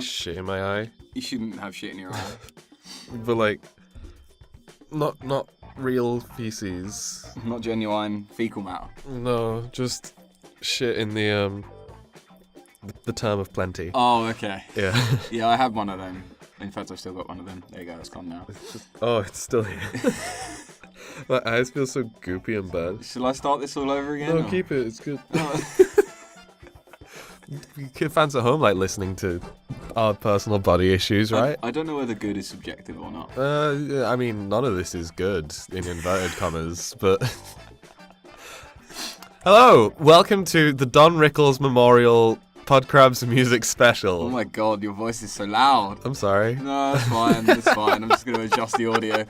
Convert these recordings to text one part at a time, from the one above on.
Shit in my eye. You shouldn't have shit in your eye. But like, not real feces. Not genuine fecal matter. No, just shit in the term of plenty. Oh, okay. Yeah. Yeah, I have one of them. In fact, I've still got one of them. There you go, it's gone now. It's still here. My eyes feel so goopy and bad. Shall I start this all over again? No, keep it. It's good. Fans at home like listening to our personal body issues, right? I don't know whether good is subjective or not. I mean, none of this is good, in inverted commas, but... Hello! Welcome to the Don Rickles Memorial PodKrabs Music Special. Oh my god, your voice is so loud. I'm sorry. No, that's fine, that's fine. I'm just going to adjust the audio.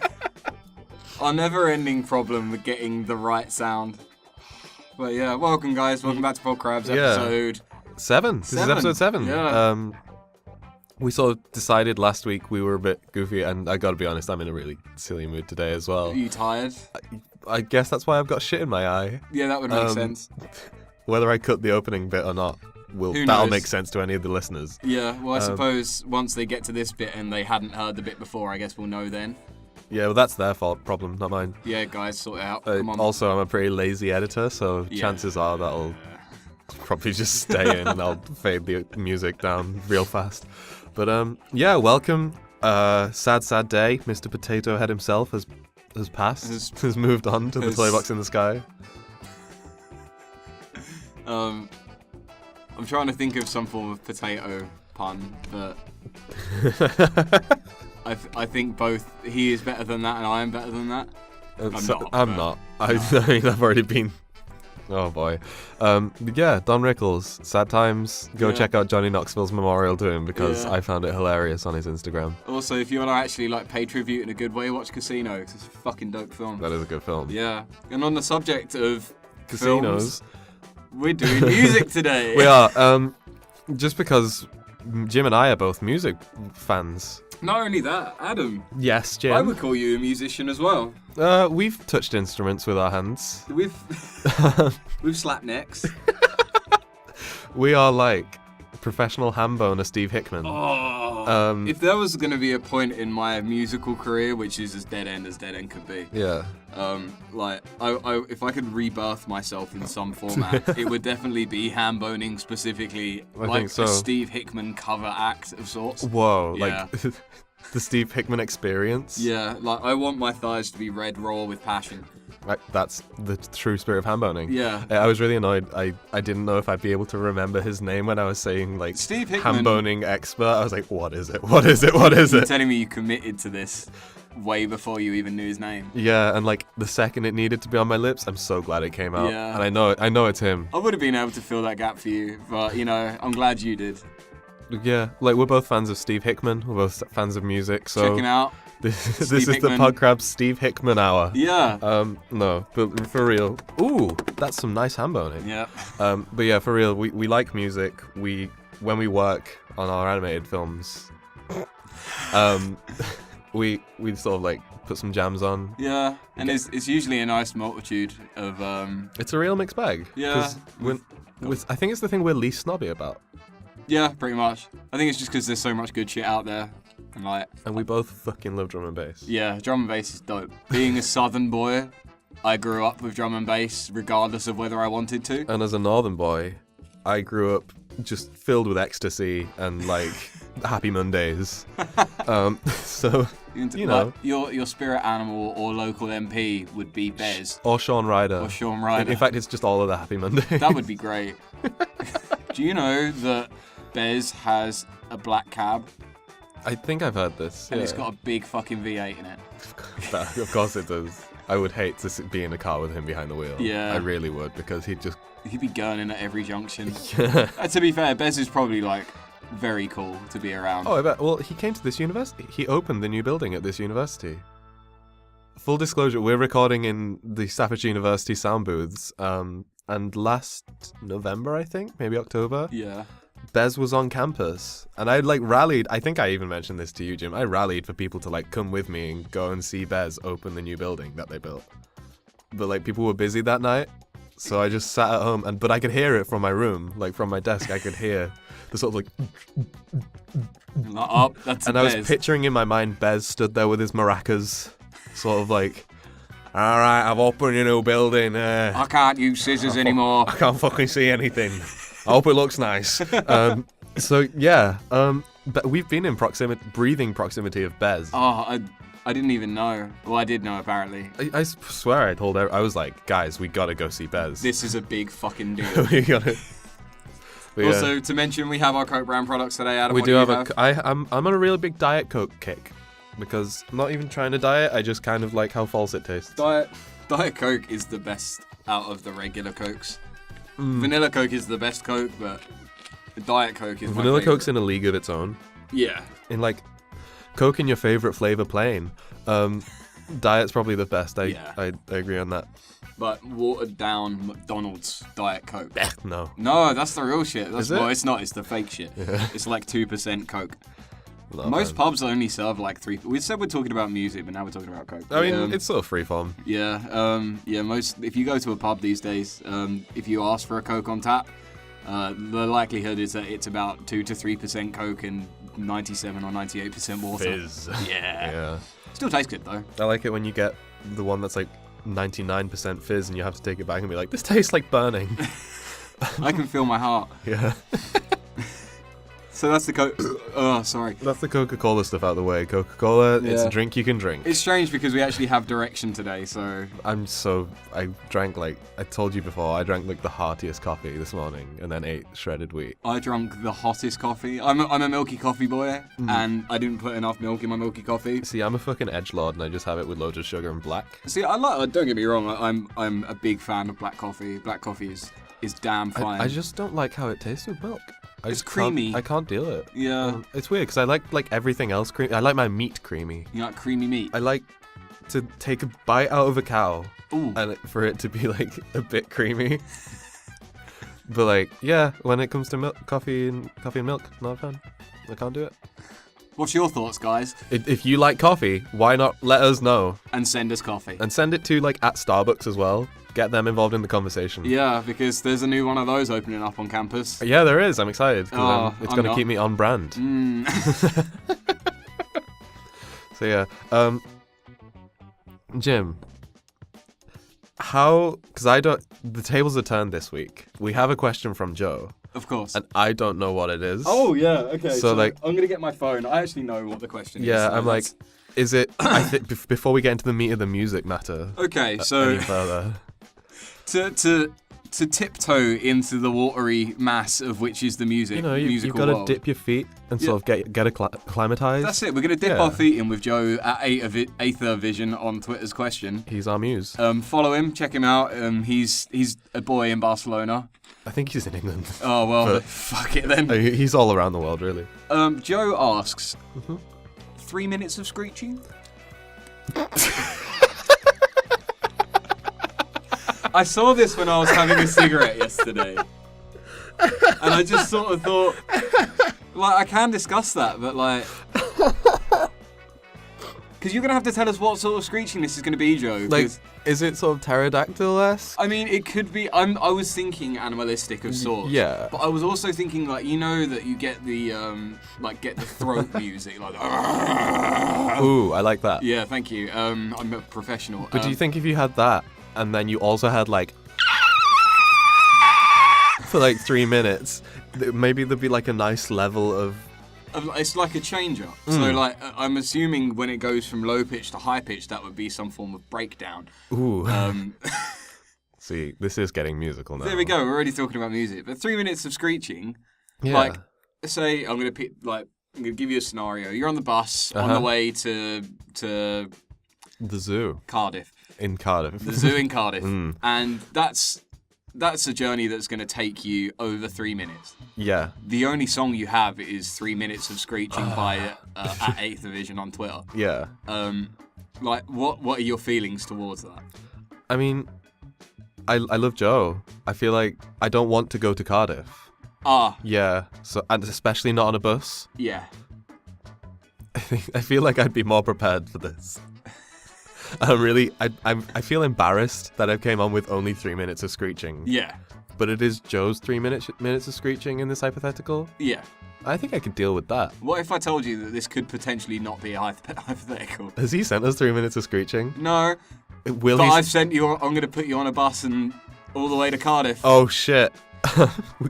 Our never-ending problem with getting the right sound. But yeah, welcome guys, welcome back to PodKrabs episode... 7. This is episode 7. Yeah. We sort of decided last week we were a bit goofy, and I gotta be honest, I'm in a really silly mood today as well. Are you tired? I guess that's why I've got shit in my eye. Yeah, that would make sense. Whether I cut the opening bit or not, that'll make sense to any of the listeners. Yeah, well I suppose once they get to this bit and they hadn't heard the bit before, I guess we'll know then. Yeah, well that's their problem, not mine. Yeah, guys, sort it out. Come on. Also, I'm a pretty lazy editor, so chances are that'll... probably just stay in and I'll fade the music down real fast. But yeah, welcome. Sad day. Mr. Potato Head himself has passed. Has moved on to the toy box in the sky. I'm trying to think of some form of potato pun, but I think both he is better than that and I am better than that. I'm not. I mean, I've already been... Oh boy. Yeah, Don Rickles, sad times. Go check out Johnny Knoxville's memorial to him because I found it hilarious on his Instagram. Also, if you want to actually like pay tribute in a good way, watch Casino. It's a fucking dope film. That is a good film. Yeah. And on the subject of casinos, we're doing music today. We are. Just because Jim and I are both music fans. Not only that, Adam. Yes, Jim. I would call you a musician as well. We've touched instruments with our hands. We've slapped necks. We are like professional ham boner Steve Hickman. Oh. If there was going to be a point in my musical career which is as dead end could be. Yeah. Like if I could rebirth myself in some format, it would definitely be ham boning specifically, like a Steve Hickman cover act of sorts. Whoa, yeah. Like the Steve Hickman experience. Yeah, like I want my thighs to be red raw with passion. That's the true spirit of ham boning. Yeah. I was really annoyed. I didn't know if I'd be able to remember his name when I was saying like Steve Hickman, ham boning expert. I was like, what is it? What is it? What is it? You're telling me you committed to this way before you even knew his name. Yeah, and like the second it needed to be on my lips, I'm so glad it came out. Yeah. And I know it's him. I would have been able to fill that gap for you, but you know, I'm glad you did. Yeah, like we're both fans of Steve Hickman. We're both fans of music, so checking out. This is the PodKrabs Steve Hickman hour. Yeah. No, but for real. Ooh, that's some nice ham boning. Yeah. But yeah, for real, we like music. When we work on our animated films, we sort of like put some jams on. Yeah, and it's usually a nice multitude of. It's a real mixed bag. Yeah. I think it's the thing we're least snobby about. Yeah, pretty much. I think it's just because there's so much good shit out there. And we both fucking love drum and bass. Yeah, drum and bass is dope. Being a southern boy, I grew up with drum and bass regardless of whether I wanted to. And as a northern boy, I grew up just filled with ecstasy and like happy Mondays. So, you know. Like, your spirit animal or local MP would be Bez. Or Sean Ryder. In fact, it's just all of the happy Mondays. That would be great. Do you know that Bez has a black cab? I think I've heard this. And it's got a big fucking V8 in it. Of course it does. I would hate to be in a car with him behind the wheel. Yeah. I really would, because he'd be gurning at every junction. To be fair, Bez is probably like very cool to be around. Oh, I bet. Well, he came to this university. He opened the new building at this university. Full disclosure, we're recording in the Staffordshire University sound booths. And last November, I think, maybe October. Yeah. Bez was on campus, and I like rallied. I think I even mentioned this to you, Jim. I rallied for people to like come with me and go and see Bez open the new building that they built. But like people were busy that night, so I just sat at home. But I could hear it from my room, like from my desk. I could hear the sort of like. That's and I was picturing in my mind Bez stood there with his maracas, sort of like, all right, I've opened your new building. I can't use scissors anymore. I can't fucking see anything. I hope it looks nice. So yeah, but we've been in breathing proximity of Bez. Oh, I didn't even know. Well, I did know apparently. I swear I told I was like, guys, we gotta go see Bez. This is a big fucking deal. We gotta. Also, to mention, we have our Coke brand products today, Adam. We do have. I'm on a really big Diet Coke kick because I'm not even trying to diet. I just kind of like how false it tastes. Diet Coke is the best out of the regular Cokes. Vanilla Coke is the best Coke, but the Diet Coke is Vanilla my Coke's in a league of its own. Yeah. In like Coke in your favorite flavor plain. Diet's probably the best. I agree on that. But watered down McDonald's Diet Coke. No. No, that's the real shit. Is it? Well, it's not. It's the fake shit. Yeah. It's like 2% Coke. No, Most pubs only serve like 3. We said we're talking about music, but now we're talking about Coke. I mean, it's sort of freeform. Yeah. If you go to a pub these days, if you ask for a Coke on tap, the likelihood is that it's about 2 to 3% Coke and 97 or 98% water. Fizz. Yeah. Still tastes good though. I like it when you get the one that's like 99% fizz and you have to take it back and be like, this tastes like burning. I can feel my heart. Yeah. So that's the Coke. Oh, sorry. That's the Coca-Cola stuff out of the way. Coca-Cola, it's a drink you can drink. It's strange because we actually have direction today, so... I drank like, I told you before, I drank like the heartiest coffee this morning and then ate shredded wheat. I drank the hottest coffee. I'm a milky coffee boy, and I didn't put enough milk in my milky coffee. See, I'm a fucking edgelord and I just have it with loads of sugar and black. See, don't get me wrong, I'm a big fan of black coffee. Black coffee is damn fine. I just don't like how it tastes with milk. It's creamy. I can't deal it. Yeah. It's weird because I like everything else creamy. I like my meat creamy. You like creamy meat? I like to take a bite out of a cow and for it to be like a bit creamy. But like, yeah, when it comes to milk, coffee and milk, not a fan. I can't do it. What's your thoughts, guys? If you like coffee, why not let us know? And send us coffee. And send it to like at Starbucks as well. Get them involved in the conversation. Yeah, because there's a new one of those opening up on campus. Yeah, there is. I'm excited. It's going to keep me on brand. So yeah. Jim, because the tables are turned this week. We have a question from Joe. Of course. And I don't know what it is. Oh, yeah, okay. So like, I'm going to get my phone. I actually know what the question is. Yeah, so I'm like, is it, I think, before we get into the meat of the music matter. Okay, so. Any further. To tiptoe into the watery mass of which is the music. You know, you've got to dip your feet and sort of get acclimatized. That's it. We're going to dip our feet in with Joe at Aether Vision on Twitter's question. He's our muse. Follow him, check him out. He's a boy in Barcelona. I think he's in England. Oh, well, fuck it then. He's all around the world, really. Joe asks, 3 minutes of screeching? I saw this when I was having a cigarette yesterday. And I just sort of thought, like, I can discuss that, but like... Because you're going to have to tell us what sort of screeching this is going to be, Joe. Like, is it sort of pterodactyl-esque? I mean, it could be... I was thinking animalistic of sorts. Yeah. But I was also thinking, like, you know that you get the, get the throat music, like... Ooh, I like that. Yeah, thank you. I'm a professional. But do you think if you had that, and then you also had, like... for, like, 3 minutes, maybe there'd be, like, a nice level of... It's like a change-up. So, like, I'm assuming when it goes from low pitch to high pitch, that would be some form of breakdown. Ooh. See, this is getting musical now. There we go. We're already talking about music. But 3 minutes of screeching. Yeah. Like, say I'm gonna give you a scenario. You're on the bus on the way to the zoo. Cardiff. In Cardiff. The zoo in Cardiff. And that's a journey that's going to take you over 3 minutes. Yeah. The only song you have is 3 minutes of screeching by at Eighth Division on Twitter. Yeah. Like, what are your feelings towards that? I mean, I love Joe. I feel like I don't want to go to Cardiff. Yeah. So, and especially not on a bus. Yeah. I feel like I'd be more prepared for this. I feel embarrassed that I came on with only 3 minutes of screeching. Yeah. But it is Joe's 3 minutes of screeching in this hypothetical. Yeah. I think I could deal with that. What if I told you that this could potentially not be a hypothetical? Has he sent us 3 minutes of screeching? No. I've sent you. I'm going to put you on a bus and all the way to Cardiff. Oh shit!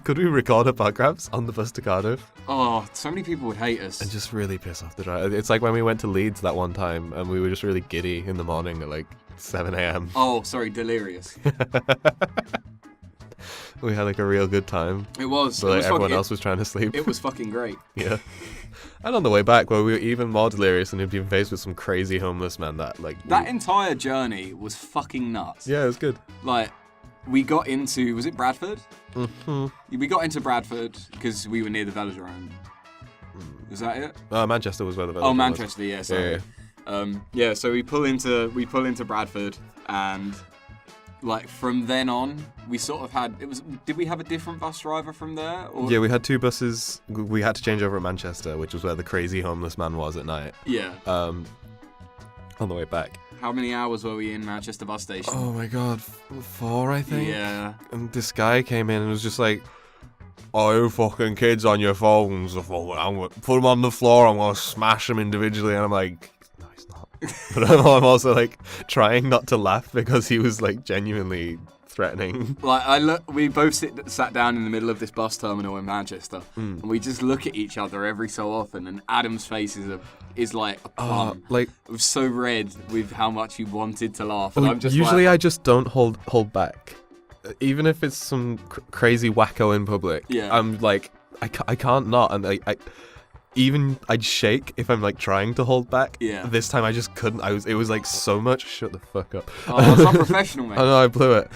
Could we record a PodKrabs on the bus to Cardiff? Oh, so many people would hate us. And just really piss off the driver. It's like when we went to Leeds that one time and we were just really giddy in the morning at like 7 a.m. Oh, sorry, delirious. We had like a real good time. It was. But like, everyone else was trying to sleep. It was fucking great. Yeah. And on the way back, where we were even more delirious and had been faced with some crazy homeless man that entire journey was fucking nuts. Yeah, it was good. Like, we got into, was it Bradford? Mm-hmm. We got into Bradford because we were near the velodrome. Is that it? Manchester was where the velodrome was. Oh, Manchester, yeah, sorry. Yeah. So we pull into Bradford, and like from then on, we sort of had, did we have a different bus driver from there? Or? Yeah, we had 2 buses. We had to change over at Manchester, which was where the crazy homeless man was at night. Yeah. On the way back. How many hours were we in Manchester bus station? Oh my god, 4 I think? Yeah. And this guy came in and was just like, "Oh, you fucking kids on your phones, I'm gonna put them on the floor, I'm gonna smash them individually," and I'm like, no, he's not. But I'm also like trying not to laugh because he was like genuinely threatening. Like we both sat down in the middle of this bus terminal in Manchester, and we just look at each other every so often, and Adam's face is like a plum. It was so red with how much he wanted to laugh. And I'm just usually I just don't hold back, even if it's some crazy wacko in public. Yeah. I'm like I can't not, and I'd shake if I'm like trying to hold back. Yeah. This time I just couldn't. It was like so much. Shut the fuck up. Oh, it's not professional, mate. I know, I blew it.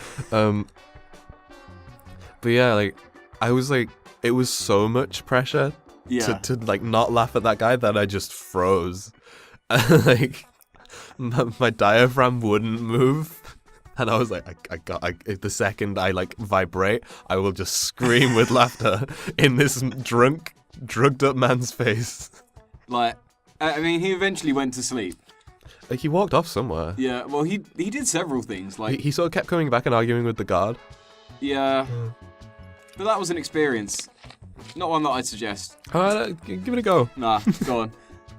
But yeah, like I was like, it was so much pressure. Yeah. To like not laugh at that guy that I just froze. Like my diaphragm wouldn't move. And I was like, the second I like vibrate, I will just scream with laughter in this drugged up man's face. Like, I mean, he eventually went to sleep. Like, he walked off somewhere. Yeah, well, he did several things. Like he sort of kept coming back and arguing with the guard. Yeah, but that was an experience. Not one that I'd suggest. Give it a go. Nah, go on.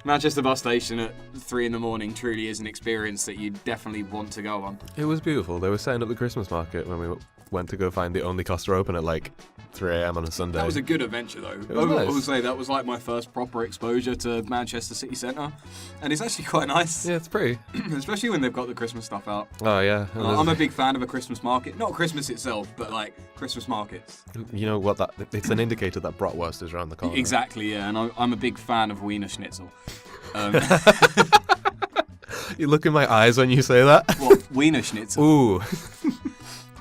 Manchester bus station at 3 a.m. truly is an experience that you definitely want to go on. It was beautiful. They were setting up the Christmas market when we went to go find the only Costa open at like 3 a.m. on a Sunday. That was a good adventure though. Nice. I would say that was like my first proper exposure to Manchester city centre, and it's actually quite nice. Yeah, it's pretty. Especially when they've got the Christmas stuff out. Oh yeah. I'm a big fan of a Christmas market. Not Christmas itself, but like Christmas markets. You know what? It's an indicator that bratwurst is around the corner. Exactly, yeah, and I'm a big fan of Wiener Schnitzel. You look in my eyes when you say that. What? Wiener Schnitzel? Ooh.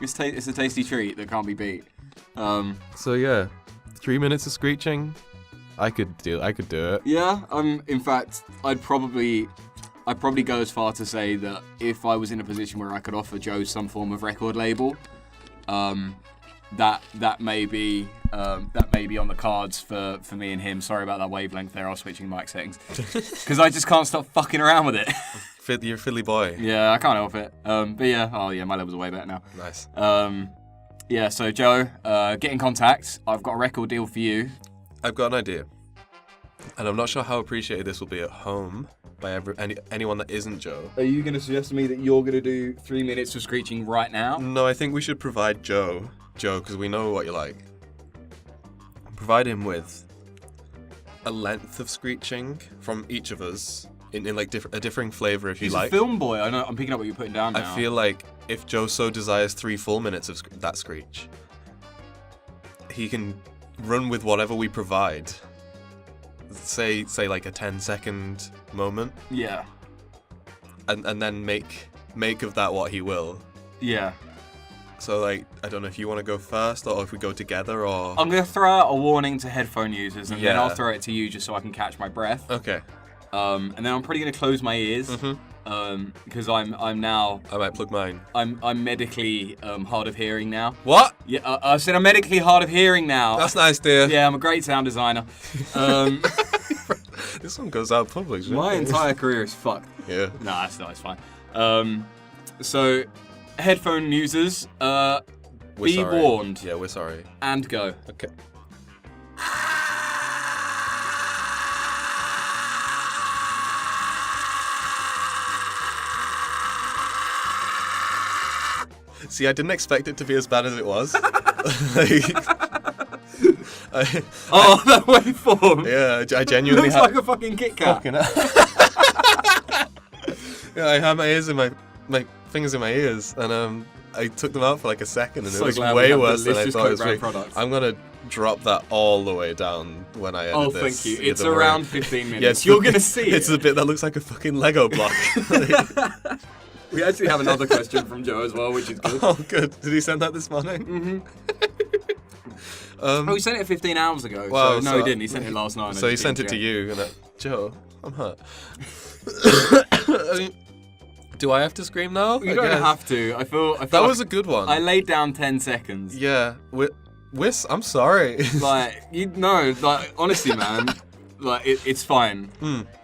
It's a tasty treat that can't be beat. So yeah, 3 minutes of screeching, I could do it. Yeah. In fact, I'd probably go as far to say that if I was in a position where I could offer Joe some form of record label, that may be on the cards for me and him. Sorry about that wavelength there. I was switching mic settings because I just can't stop fucking around with it. You're a Philly boy. Yeah, I can't help it. But yeah, my levels are way better now. Nice. Yeah, so Joe, get in contact. I've got a record deal for you. I've got an idea, and I'm not sure how appreciated this will be at home by anyone that isn't Joe. Are you going to suggest to me that you're going to do 3 minutes of screeching right now? No, I think we should provide Joe, because we know what you like. Provide him with a length of screeching from each of us in like a differing flavor if you like. He's a film boy. I know. I'm picking up what you're putting down now. I feel like if Joe so desires 3 full minutes of that screech, he can run with whatever we provide. Say like a 10-second moment. Yeah. And then make of that what he will. Yeah. So like, I don't know if you want to go first or if we go together or... I'm going to throw out a warning to headphone users and then I'll throw it to you just so I can catch my breath. Okay. And then I'm probably going to close my ears because I'm now. I might plug mine. I'm medically hard of hearing now. What? Yeah, I said I'm medically hard of hearing now. That's nice, dear. Yeah, I'm a great sound designer. This one goes out public. My entire career is fucked. Yeah. Nah, it's fine. So, headphone users, be sorry. warned. Yeah, we're sorry. And go. Okay. See, I didn't expect it to be as bad as it was. That waveform. Yeah, I genuinely looks like a fucking Kit Kat. Yeah, I had my fingers in my ears, and I took them out for like a second, and So it was glad we way have worse than I delicious thought it was. Coke brand products. I'm gonna drop that all the way down when I edit Oh, this. thank you. Yeah, It's don't worry. around 15 minutes. Yes, You're gonna see It's it. the bit that looks like a fucking Lego block. We actually have another question from Joe as well, which is good. Oh, good. Did he send that this morning? Mm-hmm. He sent it 15 hours ago. Wow, so, no, he didn't. He sent it last night. So he sent it to you, and Joe, I'm hurt. I mean, do I have to scream now? You don't have to. I feel that like was a good one. I laid down 10 seconds. Yeah. I'm sorry. Like, honestly, man, like, it's fine.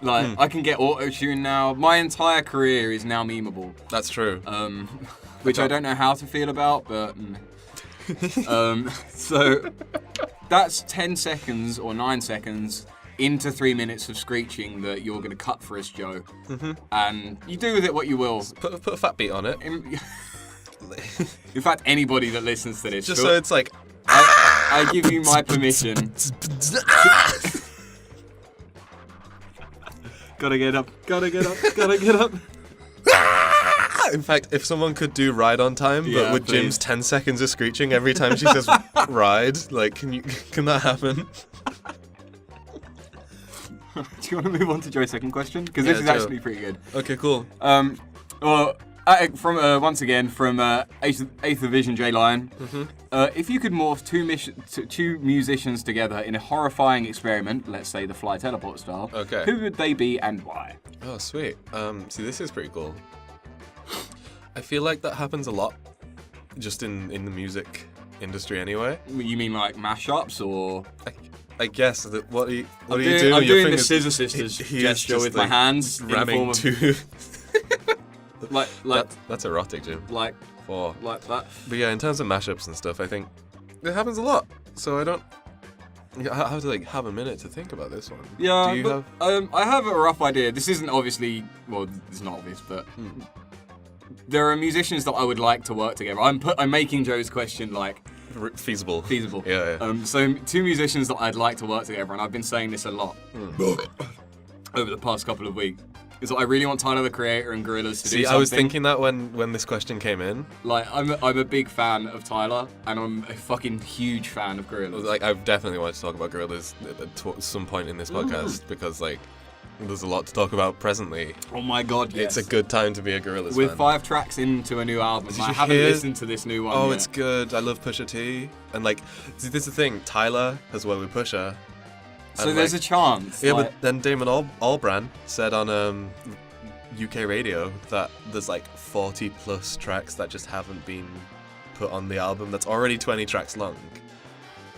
I can get auto-tune now. My entire career is now memeable. That's true. Which I don't know how to feel about, but... so, that's 10 seconds or 9 seconds into 3 minutes of screeching that you're going to cut for us, Joe. Mm-hmm. And you do with it what you will. Put a fat beat on it. In fact, anybody that listens to this... Just so it's like... I give you my permission. Gotta get up. In fact, if someone could do ride on time, but Yeah, with please. Jim's 10 seconds of screeching every time she says ride, like, can that happen? Do you want to move on to Joe's second question? Because Yeah, this is Joe. actually pretty good. Okay, cool. Well, once again from Eighth Division J Lion. Mm-hmm. If you could morph two musicians together in a horrifying experiment, let's say the Fly Teleport style, Okay. who would they be and why? Oh, sweet. See, this is pretty cool. I feel like that happens a lot, just in the music industry anyway. You mean like mashups or? I guess that what are you I'm doing? I'm Your doing the fingers- Scissor Sisters he is gesture just, with my like, hands in the ramming form of two. like That's erotic, Jim. like Like that. But yeah, in terms of mashups and stuff, I think it happens a lot. So I don't. I have to have a minute to think about this one. Yeah, Do you but, have? I have a rough idea. This isn't obviously, it's not obvious, but there are musicians that I would like to work together. I'm making Joe's question like Feasible. Yeah. So two musicians that I'd like to work together, and I've been saying this a lot over the past couple of weeks. Is that I really want Tyler the Creator and Gorillaz to do something. I was thinking that when this question came in. Like, I'm a big fan of Tyler, and I'm a fucking huge fan of Gorillaz. Like, I definitely want to talk about Gorillaz at some point in this podcast because, like, there's a lot to talk about presently. Oh my god, yes. It's a good time to be a Gorillaz With fan. 5 tracks into a new album, Did I you haven't hear? listened to this new one Oh, yet. it's good. I love Pusha T. And, like, see, this is the thing. Tyler has worked with Pusha. So there's a chance. Yeah, like, but then Damon Albarn said on UK radio that there's like 40 plus tracks that just haven't been put on the album. That's already 20 tracks long.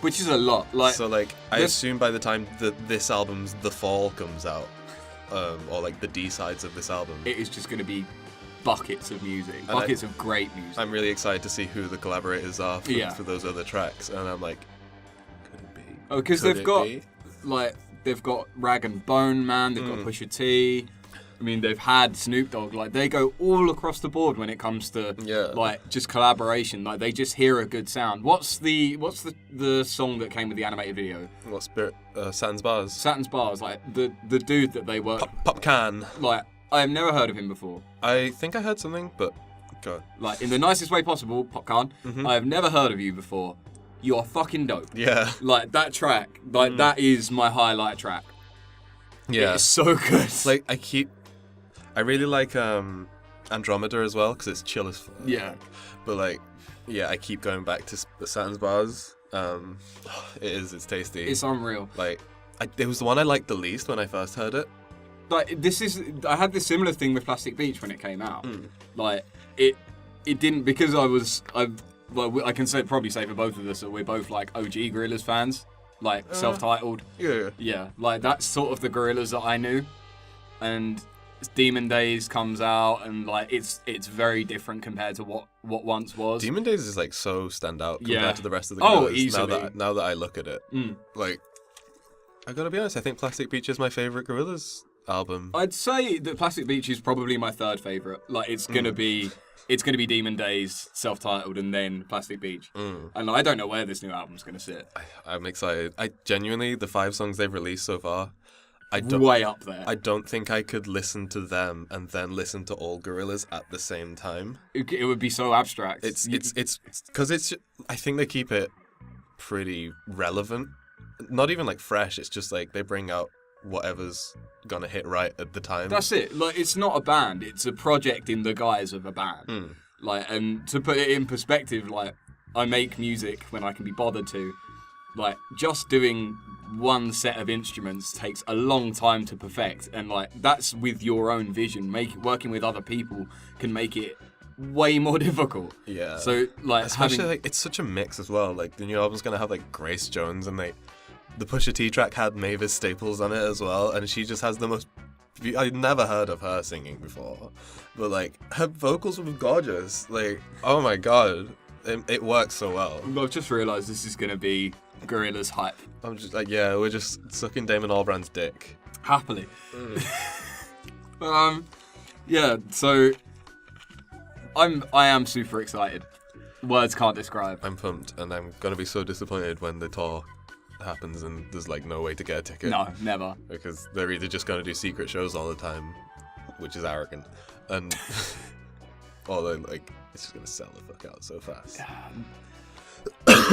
which is a lot. Like, So like, I this- assume by the time that this album's The Fall comes out, or like the D-sides of this album, it is just going to be buckets of music, And buckets of great music. I'm really excited to see who the collaborators are for, Yeah. for those other tracks. And I'm like, could it be? Oh, because Could they've it got be? like they've got Rag and Bone Man, they've got Pusha T. I mean, they've had Snoop Dogg. Like, they go all across the board when it comes to like just collaboration. Like, they just hear a good sound. What's the song that came with the animated video? What Spirit? Sans Bars. Saturn's Bars. Like the dude that they work. Popcan. Like, I have never heard of him before. I think I heard something, but God. Like, in the nicest way possible, Popcorn. I have never heard of you before. You're fucking dope. Yeah. Like, that track, like, that is my highlight track. Yeah. It's so good. Like, I really like Andromeda as well, because it's chill as fuck. Yeah. But like, yeah, I keep going back to Saturn's Bars. It's tasty. It's unreal. Like, it was the one I liked the least when I first heard it. like I had this similar thing with Plastic Beach when it came out. Like it didn't, because I can probably say for both of us that we're both like OG Gorillaz fans, like self-titled. Yeah, like that's sort of the Gorillaz that I knew, and Demon Days comes out, and like it's very different compared to what once was. Demon Days is like so standout compared to the rest of the Gorillaz. Easily. Now that I look at it, like I gotta be honest, I think Plastic Beach is my favorite Gorillaz album. I'd say that Plastic Beach is probably my third favorite. Like it's gonna be Demon Days, self-titled, and then Plastic Beach. And I don't know where this new album's gonna sit. I'm excited. I genuinely, the 5 songs they've released so far, way up there. I don't think I could listen to them and then listen to all Gorillaz at the same time. It would be so abstract. It's because I think they keep it pretty relevant. Not even like fresh. It's just like they bring out whatever's gonna hit right at the time. That's it. Like it's not a band. It's a project in the guise of a band. Like, and to put it in perspective, like I make music when I can be bothered to. Like just doing one set of instruments takes a long time to perfect, and like that's with your own vision. Working with other people can make it way more difficult. Yeah. So like, especially like it's such a mix as well. Like the new album's gonna have like Grace Jones, and like the Pusha T track had Mavis Staples on it as well, and she just has the most. I'd never heard of her singing before, but like her vocals were gorgeous. Like, oh my god, it works so well. I've just realised this is gonna be Gorillaz hype. I'm just like, yeah, we're just sucking Damon Albarn's dick. Happily. Yeah, so I am super excited. Words can't describe. I'm pumped, and I'm gonna be so disappointed when the tour happens and there's like no way to get a ticket. No, never. Because they're either just gonna do secret shows all the time, which is arrogant, and or they're like it's just gonna sell the fuck out so fast.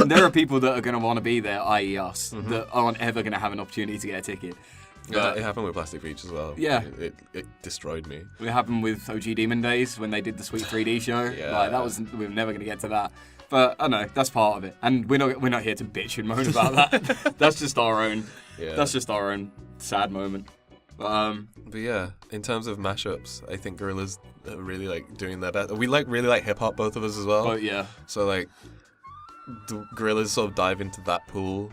There are people that are going to want to be there, i.e. us, that aren't ever going to have an opportunity to get a ticket. But it happened with Plastic Beach as well. Yeah. It destroyed me. It happened with OG Demon Days when they did the Sweet 3D show. Yeah. Like, we were never going to get to that. But I know, that's part of it. And we're not here to bitch and moan about that. That's just our own. Yeah. That's just our own sad moment. But yeah, in terms of mashups, I think Gorillaz are really like doing their best. We really like hip hop, both of us as well. But yeah. So like the Gorillaz sort of dive into that pool.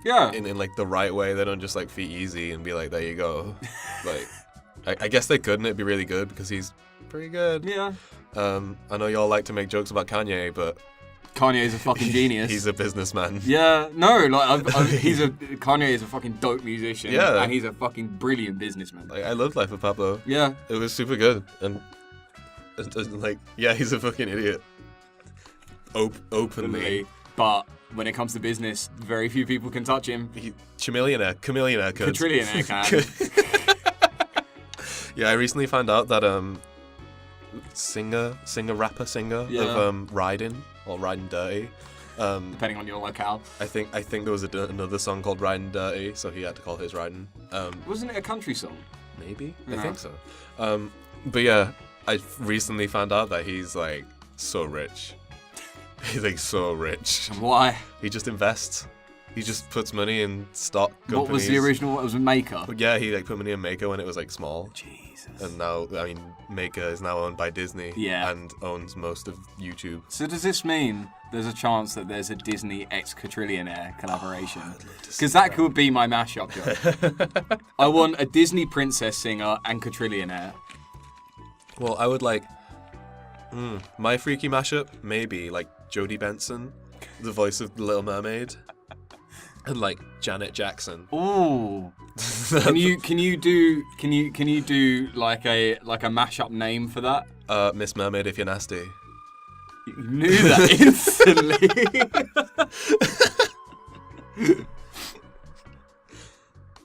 Yeah. In like the right way. They don't just like Feet Easy and be like, there you go. Like I guess they could, and it'd be really good because he's pretty good. Yeah. I know y'all like to make jokes about Kanye, but Kanye's a fucking genius. He's a businessman. Yeah, no, like Kanye is a fucking dope musician. Yeah. And he's a fucking brilliant businessman. Like I loved Life of Pablo. Yeah. It was super good, and like yeah, he's a fucking idiot. Openly. But when it comes to business, very few people can touch him. Chameleonaire could. Quadrillionaire can. Yeah, I recently found out that rapper of Riding or Riding Dirty. Depending on your locale. I think there was another song called Riding Dirty, so he had to call his Riding. Wasn't it a country song? Maybe. I think so. But yeah, I recently found out that he's like so rich. He's like so rich. And why? He just invests. He just puts money in stock companies. What was the original? What was Maker? Yeah, he like put money in Maker when it was like small. Jesus. And now, I mean, Maker is now owned by Disney. Yeah. And owns most of YouTube. So does this mean there's a chance that there's a Disney X Quadrillionaire collaboration? Because that could be my mashup joke. I want a Disney princess singer and Quadrillionaire. Well, I would like my freaky mashup, maybe like Jodie Benson, the voice of The Little Mermaid, and like Janet Jackson. Ooh. Can you do like a mashup name for that? Miss Mermaid If You're Nasty. You knew that instantly.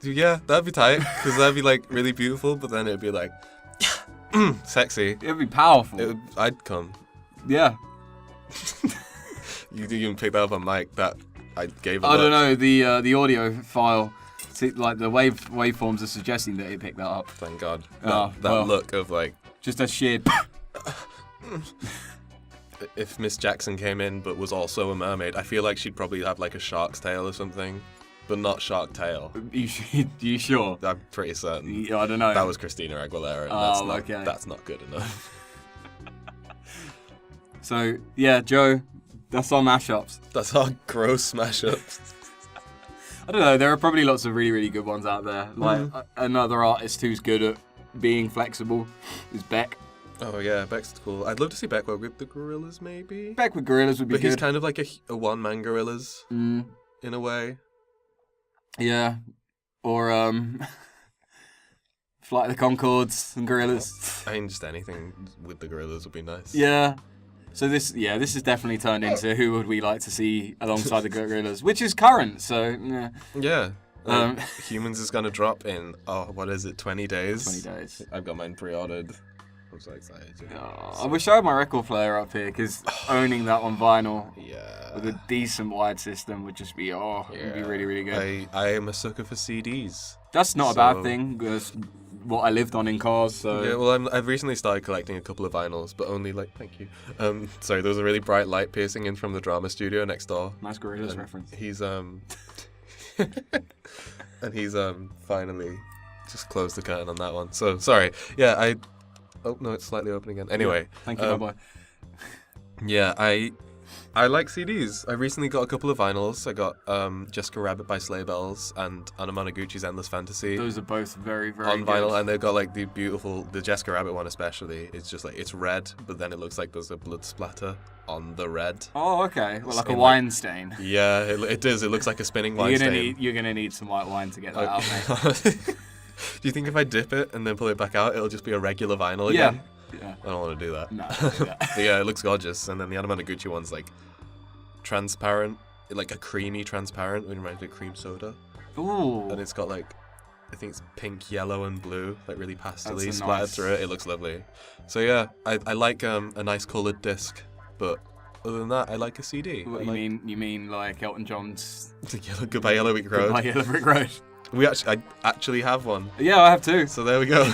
Yeah, that'd be tight, because that'd be like really beautiful, but then it'd be like sexy. It'd be powerful. I'd come. Yeah. You didn't even pick that up on mic. That I gave. I don't know, the audio file. See, like the waveforms are suggesting that it picked that up. Thank God. That well, look of like just a sheer. If Miss Jackson came in but was also a mermaid, I feel like she'd probably have like a shark's tail or something. but not Shark Tale. You sure? I'm pretty certain. Yeah, I don't know. That was Christina Aguilera. And that's not good enough. So, yeah, Joe, that's our mashups. That's our gross mashups. I don't know, there are probably lots of really, really good ones out there. Like, another artist who's good at being flexible is Beck. Oh, yeah, Beck's cool. I'd love to see Beck work with the Gorillaz, maybe. Beck with Gorillaz would be good. But he's kind of like a one-man Gorillaz, in a way. Yeah. Or, Flight of the Conchords and Gorillaz. I mean, just anything with the Gorillaz would be nice. Yeah. So this has definitely turned into who would we like to see alongside the Gorillaz, which is current, so, yeah. Yeah. Humans is going to drop in, 20 days? 20 days. I've got mine pre-ordered. I'm so excited. I wish I had my record player up here, because owning that on vinyl with a decent wide system would just be, it would be really, really good. I am a sucker for CDs. That's not a bad thing, because what I lived on in cars, so... Yeah, well, I've recently started collecting a couple of vinyls, but only, thank you. Sorry, there was a really bright light piercing in from the drama studio next door. Nice Gorillaz reference. He's, and he's, finally just closed the curtain on that one. So, sorry. Yeah, oh, no, it's slightly open again. Anyway. Yeah, thank you, bye-bye. Yeah, I like CDs. I recently got a couple of vinyls. I got Jessica Rabbit by Sleigh Bells and Anna Monoguchi's Endless Fantasy. Those are both very, very on good. vinyl, and they've got the Jessica Rabbit one especially. It's just it's red, but then it looks like there's a blood splatter on the red. Oh, okay. Well, like a wine stain. Yeah, it does. It looks like a spinning wine stain. You're gonna need some white wine to get that out, mate. Do you think if I dip it and then pull it back out, it'll just be a regular vinyl again? Yeah. I don't want to do that. No, don't do that. But yeah, it looks gorgeous. And then the Anna Monoguchi one's transparent, like a creamy transparent, it reminds me of cream soda. Ooh. And it's got I think it's pink, yellow, and blue, really pastel-y splattered through it. It looks lovely. So yeah, I like a nice coloured disc, but other than that, I like a CD. What you mean like Elton John's Goodbye Yellow Brick Road? Goodbye Yellow Brick Road. I actually have one. Yeah, I have too. So there we go.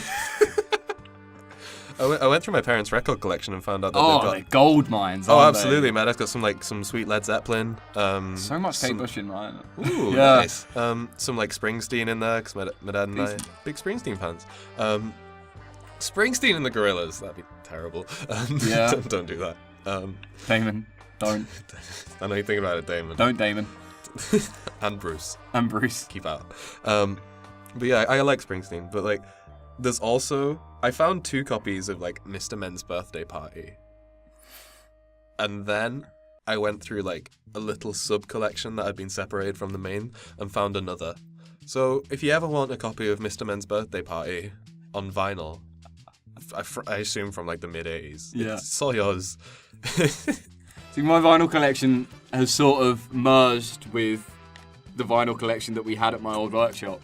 I went through my parents' record collection and found out that they've got... they're gold mines, Oh, absolutely, man. I've got some sweet Led Zeppelin. So much Kate Bush in mine. Ooh, nice. Some Springsteen in there, because my dad and I big Springsteen fans. Springsteen and the Gorillaz, that'd be terrible. Yeah. Don't do that. Damon, don't. I know you're thinking about it, Damon. Don't, Damon. And Bruce. Keep out. But yeah, I like Springsteen, but there's also... I found 2 copies of Mr. Men's Birthday Party. And then I went through a little sub-collection that had been separated from the main and found another. So if you ever want a copy of Mr. Men's Birthday Party on vinyl, I assume from the mid-80s, it's all yours. See, my vinyl collection has sort of merged with the vinyl collection that we had at my old workshop.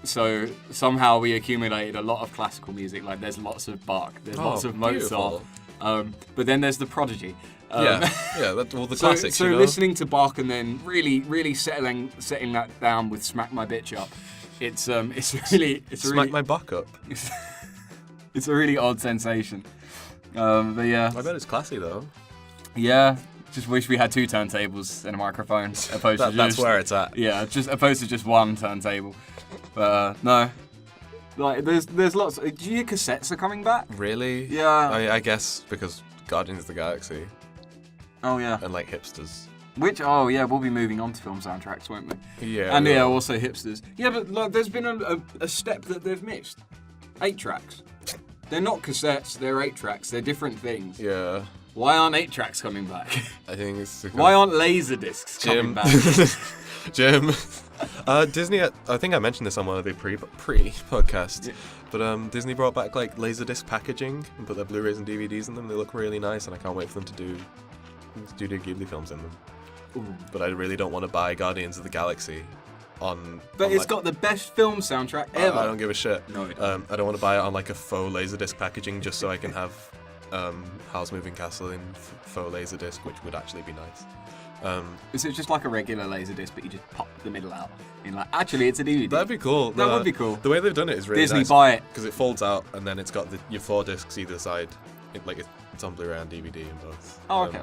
So somehow we accumulated a lot of classical music. There's lots of Bach, there's lots of Mozart, but then there's the Prodigy. The classics. So listening to Bach and then really setting that down with Smack My Bitch Up, it's Smack My Bach Up. It's a really odd sensation. But yeah. I bet it's classy though. Yeah. Just wish we had 2 turntables and a microphone opposed to just... That's where it's at. Yeah, just opposed to just 1 turntable. But no. There's lots... Do you hear cassettes are coming back? Really? Yeah. I guess because Guardians of the Galaxy. Oh, yeah. And hipsters. We'll be moving on to film soundtracks, won't we? Yeah. And also hipsters. Yeah, but there's been a step that they've missed. 8 tracks. They're not cassettes, they're 8 tracks. They're different things. Yeah. Why aren't 8 tracks coming back? I think it's because... Why aren't laser discs coming back? Jim. Disney, I think I mentioned this on one of the pre-podcasts, but Disney brought back Laserdisc packaging and put their Blu-rays and DVDs in them. They look really nice, and I can't wait for them to do Studio Ghibli films in them. Ooh. But I really don't want to buy Guardians of the Galaxy But it's got the best film soundtrack ever. I don't give a shit. No, I don't want to buy it on a faux Laserdisc packaging just so I can have Howl's Moving Castle in faux Laserdisc, which would actually be nice. Is it just like a regular Laserdisc, but you just pop the middle out? Actually, it's a DVD. That'd be cool. That would be cool. The way they've done it is really Disney, nice. buy it. Because it folds out, and then it's got your 4 discs either side. It's on Blu-ray and DVD in both. Oh, okay.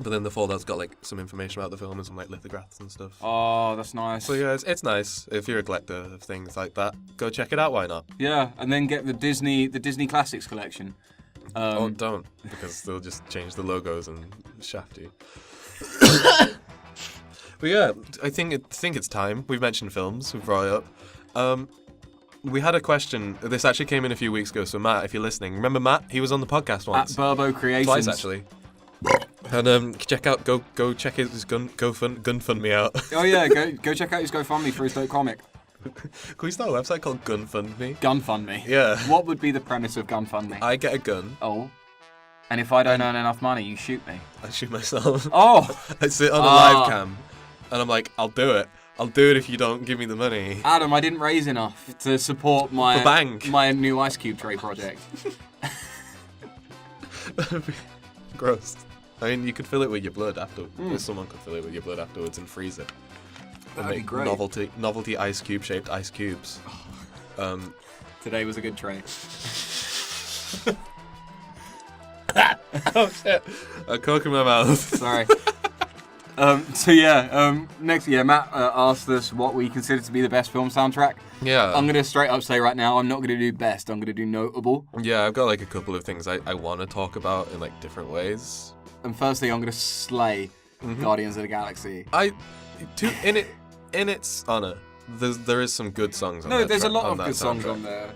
But then the folder's got like some information about the film and some like lithographs and stuff. Oh, that's nice. So yeah, it's nice. If you're a collector of things like that, go check it out. Why not? Yeah, and then get the Disney Classics collection. Oh, don't, because they'll just change the logos and shaft you. But yeah, I think it's time. We've mentioned films. We've brought it up. We had a question. This actually came in a few weeks ago. So Matt, if you're listening, remember Matt? He was on the podcast once. At Burbo Creations. Twice actually. And check out go check his GoFundMe out. Oh yeah, go check out his GoFundMe for his dope comic. Can we start a website called GunFundMe? GunFundMe. Yeah. What would be the premise of GunFundMe? I get a gun. Oh. And if I don't earn enough money, you shoot me. I shoot myself. Oh. I sit on a live cam, and I'm like, I'll do it. I'll do it if you don't give me the money. Adam, I didn't raise enough to support my new ice cube tray project. That'd be gross. I mean, you could fill it with your blood afterwards. Someone could fill it with your blood afterwards and freeze it. That'd be great. Novelty ice cube shaped ice cubes. Today was a good tray. Oh shit! A Coke in my mouth. Sorry. Next year, Matt asked us what we consider to be the best film soundtrack. Yeah. I'm going to straight up say right now, I'm not going to do best, I'm going to do notable. Yeah, I've got like a couple of things I want to talk about in like different ways. And firstly, I'm going to slay Guardians of the Galaxy. In its honor, there is some good songs on there. No, there's a lot of good songs on there.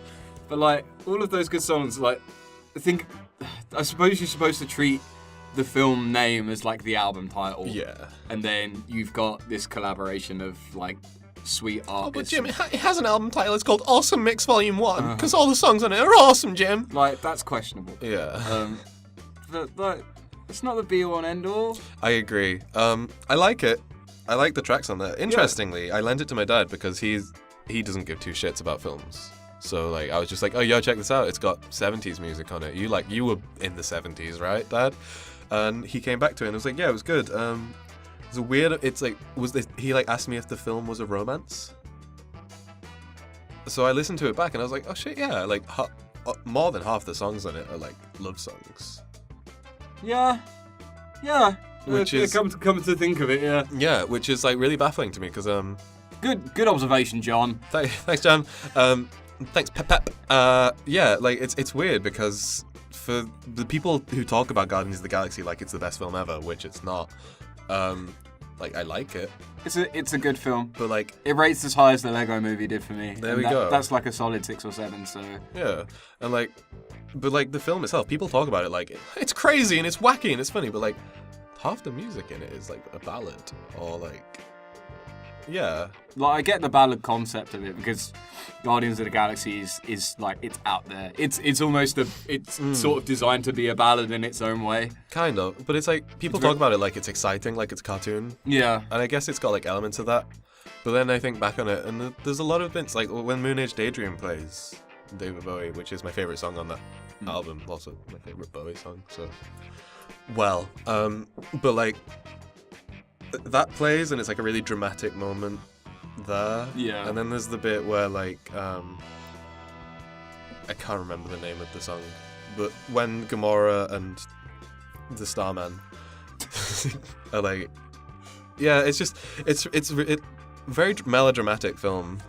But like, all of those good songs, like, I suppose you're supposed to treat the film name as like the album title. Yeah. And then you've got this collaboration of like sweet artists. Oh, but Jim, it has an album title. It's called Awesome Mix Volume 1, because all the songs on it are awesome, Jim. Like, that's questionable. Yeah. But like, it's not the be-all and end-all. I agree. I like it. I like the tracks on there. Interestingly, I lent it to my dad because he doesn't give two shits about films. So like, I was just like, oh, yo, check this out. It's got 70s music on it. You were in the 70s, right, Dad? And he came back to it and was like, yeah, it was good. It's a weird. It's like, he like asked me if the film was a romance. So I listened to it back and I was like, oh shit, yeah. Like more than half the songs on it are like love songs. Yeah. Which is come to think of it, yeah. Yeah, which is like really baffling to me because Good observation, John. Thanks, John. Thanks, Pep. Yeah, like it's weird because for the people who talk about Guardians of the Galaxy like it's the best film ever, which it's not. Like I like it. It's a good film, but like it rates as high as the Lego Movie did for me. There we go. That's like a solid 6 or 7. So yeah, and like, but like the film itself, people talk about it like it's crazy and it's wacky and it's funny, but like half the music in it is like a ballad or like. Yeah. Like, I get the ballad concept of it because Guardians of the Galaxy is like, it's out there. It's almost sort of designed to be a ballad in its own way. Kind of. But it's like, people talk about it like it's exciting, like it's cartoon. Yeah. And I guess it's got like elements of that. But then I think back on it, and there's a lot of bits, like when Moon Age Daydream plays David Bowie, which is my favourite song on that album, also my favourite Bowie song, so. Well, but like, that plays and it's like a really dramatic moment there. Yeah. And then there's the bit where like I can't remember the name of the song, but when Gamora and the Starman are like, yeah, it's very melodramatic film,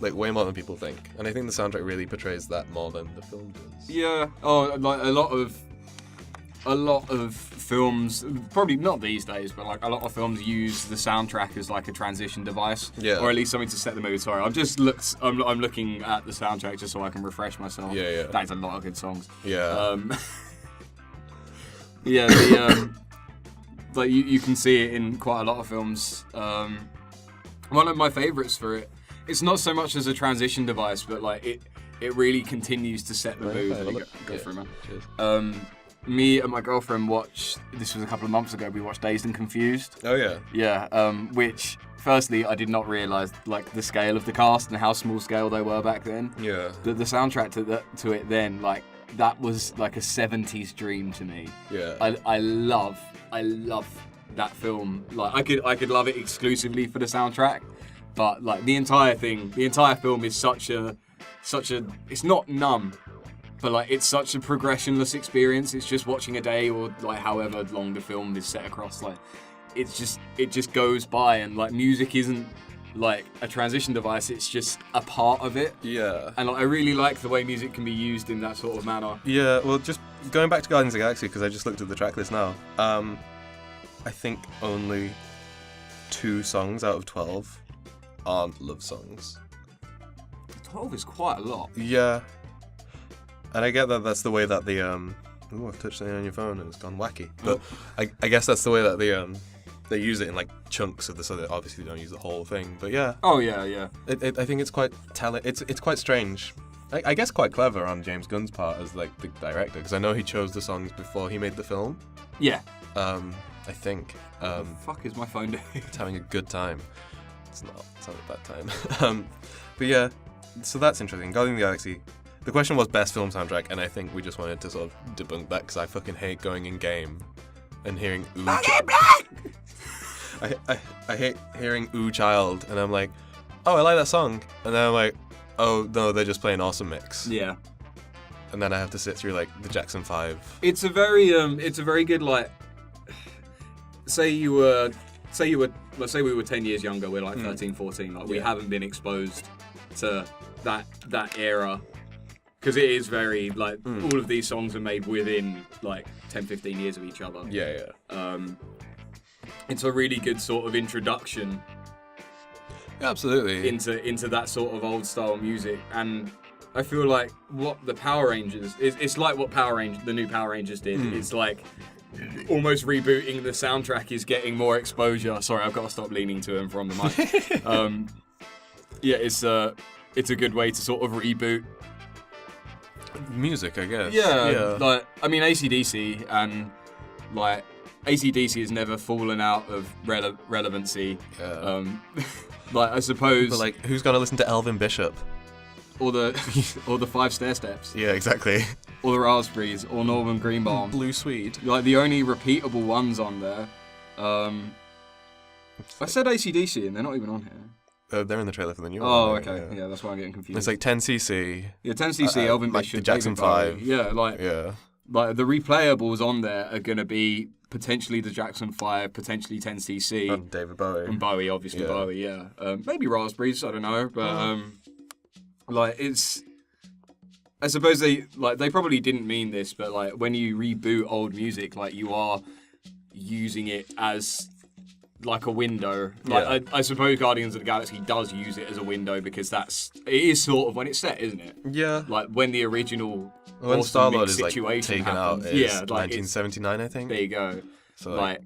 like way more than people think, and I think the soundtrack really portrays that more than the film does. Yeah. Oh, like a lot of films, probably not these days, but like a lot of films use the soundtrack as like a transition device, or at least something to set the mood. Sorry, I'm looking at the soundtrack just so I can refresh myself. Yeah. That's a lot of good songs. Yeah. Yeah. Like you can see it in quite a lot of films. One of my favourites for it. It's not so much as a transition device, but like it really continues to set the mood. Go for it, man. Cheers. Me and my girlfriend watched, this was a couple of months ago, we watched Dazed and Confused. Oh yeah. Yeah, which, firstly, I did not realise, like, the scale of the cast and how small scale they were back then. Yeah. The soundtrack to it then, like, that was like a 70s dream to me. Yeah. I love that film. Like, I could love it exclusively for the soundtrack, but, like, the entire film is such a, it's not numb, but like it's such a progressionless experience. It's just watching a day, or like however long the film is set across. Like it just goes by, and like music isn't like a transition device. It's just a part of it. Yeah. And like I really like the way music can be used in that sort of manner. Yeah. Well, just going back to Guardians of the Galaxy, because I just looked at the track list now. I think only 2 songs out of 12 aren't love songs. 12 is quite a lot. Yeah. And I get that that's the way that the Ooh, I've touched something on your phone and it's gone wacky. But I guess that's the way that they use it in like chunks of the, so they obviously don't use the whole thing. But yeah. Oh yeah. I think it's quite it's quite strange. I guess quite clever on James Gunn's part as like the director, because I know he chose the songs before he made the film. Yeah. I think. What the fuck is my phone doing? It's having a good time. It's not a bad time. But yeah, so that's interesting. Guardians of the Galaxy. The question was best film soundtrack, and I think we just wanted to sort of debunk that, because I fucking hate going in game and hearing Ooh. I hate hearing Ooh Child, and I'm like, oh, I like that song, and then I'm like, oh no, they're just playing Awesome Mix. Yeah. And then I have to sit through like the Jackson 5. It's a very good, like, say we were 10 years younger, we're like 13, 14, like we haven't been exposed to that era, because it is very like all of these songs are made within like 10, 15 years of each other. Yeah. It's a really good sort of introduction. Yeah, absolutely. Into that sort of old style music, and I feel like what the Power Rangers it's like what the new Power Rangers did. It's like almost rebooting the soundtrack is getting more exposure. Sorry, I've got to stop leaning to him from the mic. Yeah, it's a good way to sort of reboot music, I guess. Yeah. Like I mean, AC/DC and like AC/DC has never fallen out of relevancy. Yeah. Like I suppose. But like, who's gonna listen to Elvin Bishop? Or the 5 Stair Steps. Yeah, exactly. Or the Raspberries, or Norman Greenbaum. Blue Swede. Like the only repeatable ones on there. I said AC/DC and they're not even on here. They're in the trailer for the new one. Oh, okay. Yeah, that's why I'm getting confused. It's like 10cc. Yeah, 10cc, Elvin like Bishop, the Jackson David 5. Bowie. Yeah, like the replayables on there are going to be potentially the Jackson 5, potentially 10cc. And David Bowie. And Bowie, obviously Bowie, yeah. Maybe Raspberries, I don't know, but like it's. I suppose they probably didn't mean this, but like when you reboot old music, like you are using it as like a window. Like I suppose Guardians of the Galaxy does use it as a window, because it is sort of when it's set, isn't it? Yeah. Like when the original when Star-Lord is like situation taken happens. out, it's 1979, I think. There you go. So like.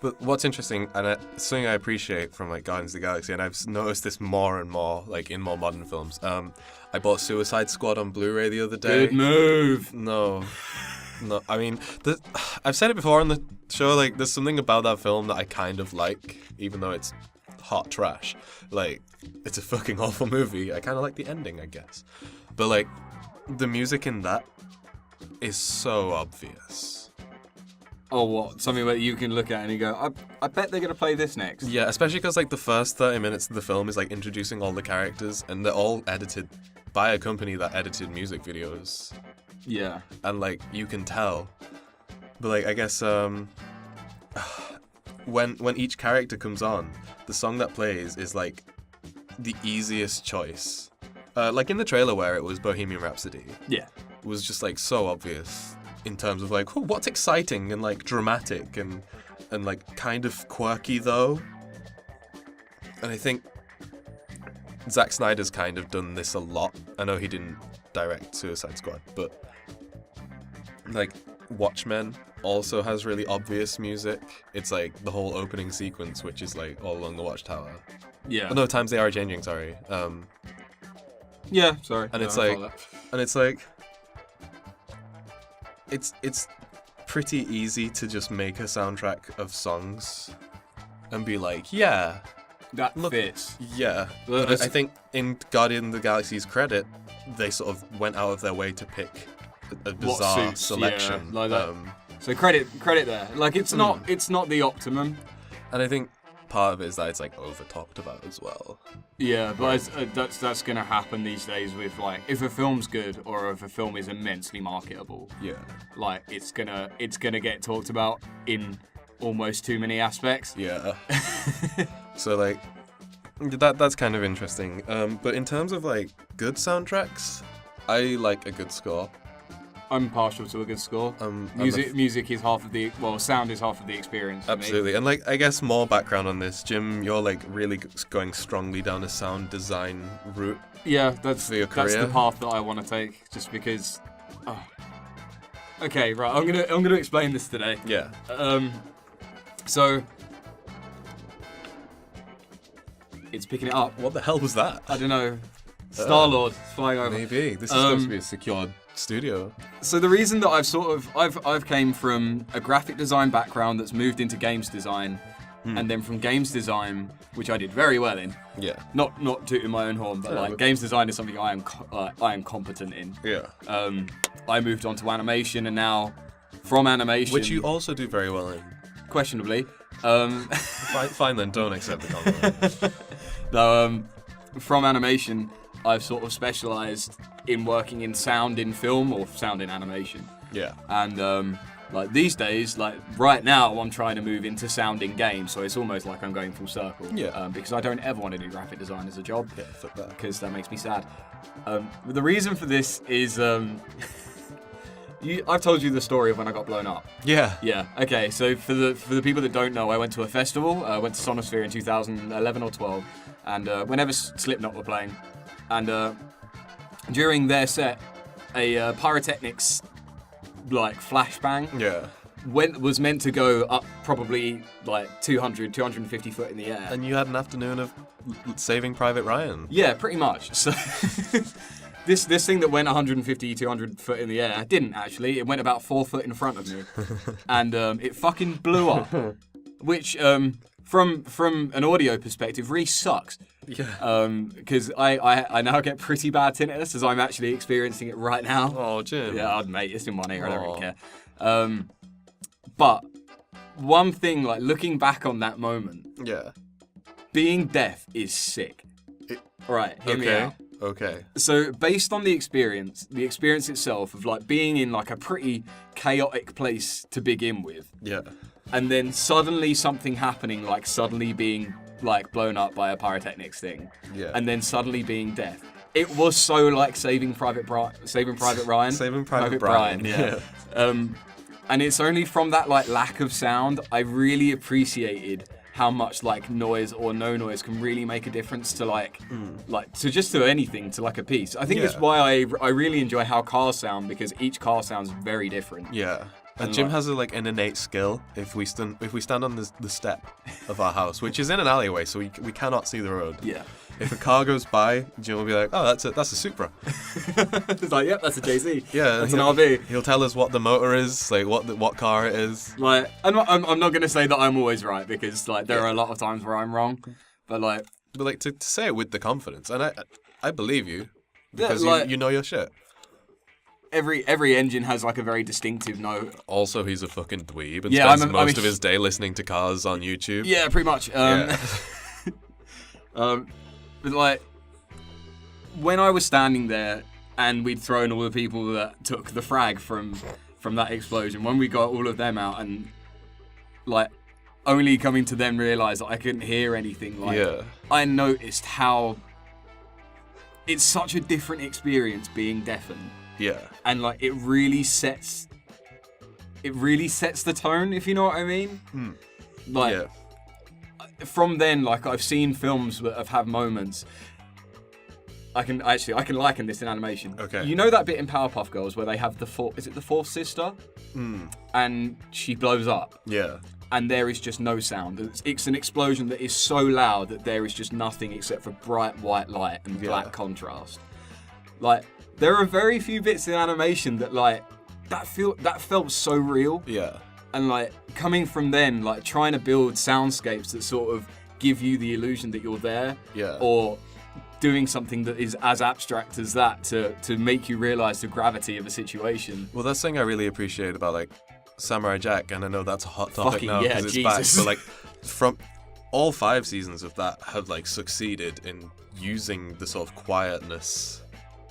But what's interesting, and something I appreciate from like Guardians of the Galaxy, and I've noticed this more and more, like in more modern films. I bought Suicide Squad on Blu-ray the other day. Good move. No. I mean, I've said it before on the show. Like, there's something about that film that I kind of like, even though it's hot trash. Like, it's a fucking awful movie. I kind of like the ending, I guess. But like, the music in that is so obvious. Oh, what? Something that you can look at and you go, I bet they're going to play this next. Yeah, especially because like the first 30 minutes of the film is like introducing all the characters, and they're all edited by a company that edited music videos. Yeah. And like, you can tell. But like, I guess when each character comes on, the song that plays is like the easiest choice. Like in the trailer where it was Bohemian Rhapsody. Yeah. It was just like so obvious. In terms of like, what's exciting and like dramatic and like kind of quirky though. And I think Zack Snyder's kind of done this a lot. I know he didn't direct Suicide Squad, but like Watchmen also has really obvious music. It's like the whole opening sequence, which is like all along the Watchtower. Yeah. Oh, no, times they are changing. Sorry. Yeah. Sorry. And it's like. It's pretty easy to just make a soundtrack of songs and be like, yeah, that fits. Yeah, but I think in Guardian of the Galaxy's credit, they sort of went out of their way to pick a bizarre selection. Yeah, like that. So credit there. Like it's not the optimum. And I think part of it is that it's like over talked about as well. Yeah, but that's gonna happen these days with like if a film's good or if a film is immensely marketable. Yeah. Like it's gonna get talked about in almost too many aspects. Yeah. So like that's kind of interesting. But in terms of like good soundtracks, I like a good score. I'm partial to a good score. Music is half of the sound is half of the experience. Absolutely, me. And like I guess more background on this, Jim. You're like really going strongly down a sound design route. Yeah, that's for your career. That's the path that I want to take, just because. Oh. Okay, right. I'm gonna explain this today. Yeah. So. It's picking it up. What the hell was that? I don't know. Star-Lord flying over. Maybe this is supposed to be a secured studio. So the reason that I've came from a graphic design background that's moved into games design, and then from games design, which I did very well in. Yeah. Not tooting my own horn, but games design is something I am competent in. Yeah. I moved on to animation, and now from animation, which you also do very well in. Questionably. Fine then, don't accept the compliment. No, from animation, I've sort of specialised in working in sound in film or sound in animation. Yeah. And like these days, like right now, I'm trying to move into sound in games, so it's almost like I'm going full circle. Yeah. Because I don't ever want to do graphic design as a job. Yeah, fuck that. Because that makes me sad. But the reason for this is I've told you the story of when I got blown up. Yeah. Yeah. Okay. So for the people that don't know, I went to a festival. I went to Sonosphere in 2011 or 12, and whenever Slipknot were playing, and during their set, a pyrotechnics like flashbang. Yeah. Was meant to go up probably like 250 foot in the air. And you had an afternoon of Saving Private Ryan. Yeah, pretty much. So. This thing that went 150, 200 foot in the air didn't actually. It went about 4 foot in front of me, and it fucking blew up. Which, from an audio perspective, really sucks. Yeah. Because I now get pretty bad tinnitus as I'm actually experiencing it right now. Oh, Jim. Yeah, mate, it's in one ear. I don't really care. But one thing, like looking back on that moment, yeah, being deaf is sick. Right, hear me out. Okay. So based on the experience itself of like being in like a pretty chaotic place to begin with. Yeah. And then suddenly something happening, like suddenly being like blown up by a pyrotechnics thing. Yeah. And then suddenly being deaf. It was so like Saving Private Ryan. Saving Private Brian. Yeah. And it's only from that like lack of sound I really appreciated how much like noise or no noise can really make a difference to like to anything, to like a piece. I think it's why I really enjoy how cars sound, because each car sounds very different. Yeah. And Jim has an innate skill. If we stand on the step of our house, which is in an alleyway, so we cannot see the road. Yeah. If a car goes by, Jim will be like, "Oh, that's a Supra." It's like, yep, that's a JZ. Yeah, that's an RV. He'll tell us what the motor is, like what car it is. Like, I'm not gonna say that I'm always right, because like there are a lot of times where I'm wrong, but to say it with the confidence, and I believe you, because you know your shit. Every engine has like a very distinctive note. Also, he's a fucking dweeb and spends most of his day listening to cars on YouTube. Yeah, pretty much. But like, when I was standing there and we'd thrown all the people that took the frag from that explosion, when we got all of them out and like only coming to then realise that I couldn't hear anything, like I noticed how it's such a different experience being deafened. Yeah. And like it really sets the tone, if you know what I mean. Like from then, like I've seen films that have had moments. I can liken this in animation. Okay. You know that bit in Powerpuff Girls where they have the fourth sister? And she blows up. Yeah. And there is just no sound. It's an explosion that is so loud that there is just nothing except for bright white light and black contrast. Like, there are very few bits in animation that like that felt so real. Yeah. And like coming from then, like trying to build soundscapes that sort of give you the illusion that you're there. Yeah. Or doing something that is as abstract as that to make you realise the gravity of a situation. Well, that's something I really appreciate about like Samurai Jack, and I know that's a hot topic now because it's back. But like all 5 seasons of that have like succeeded in using the sort of quietness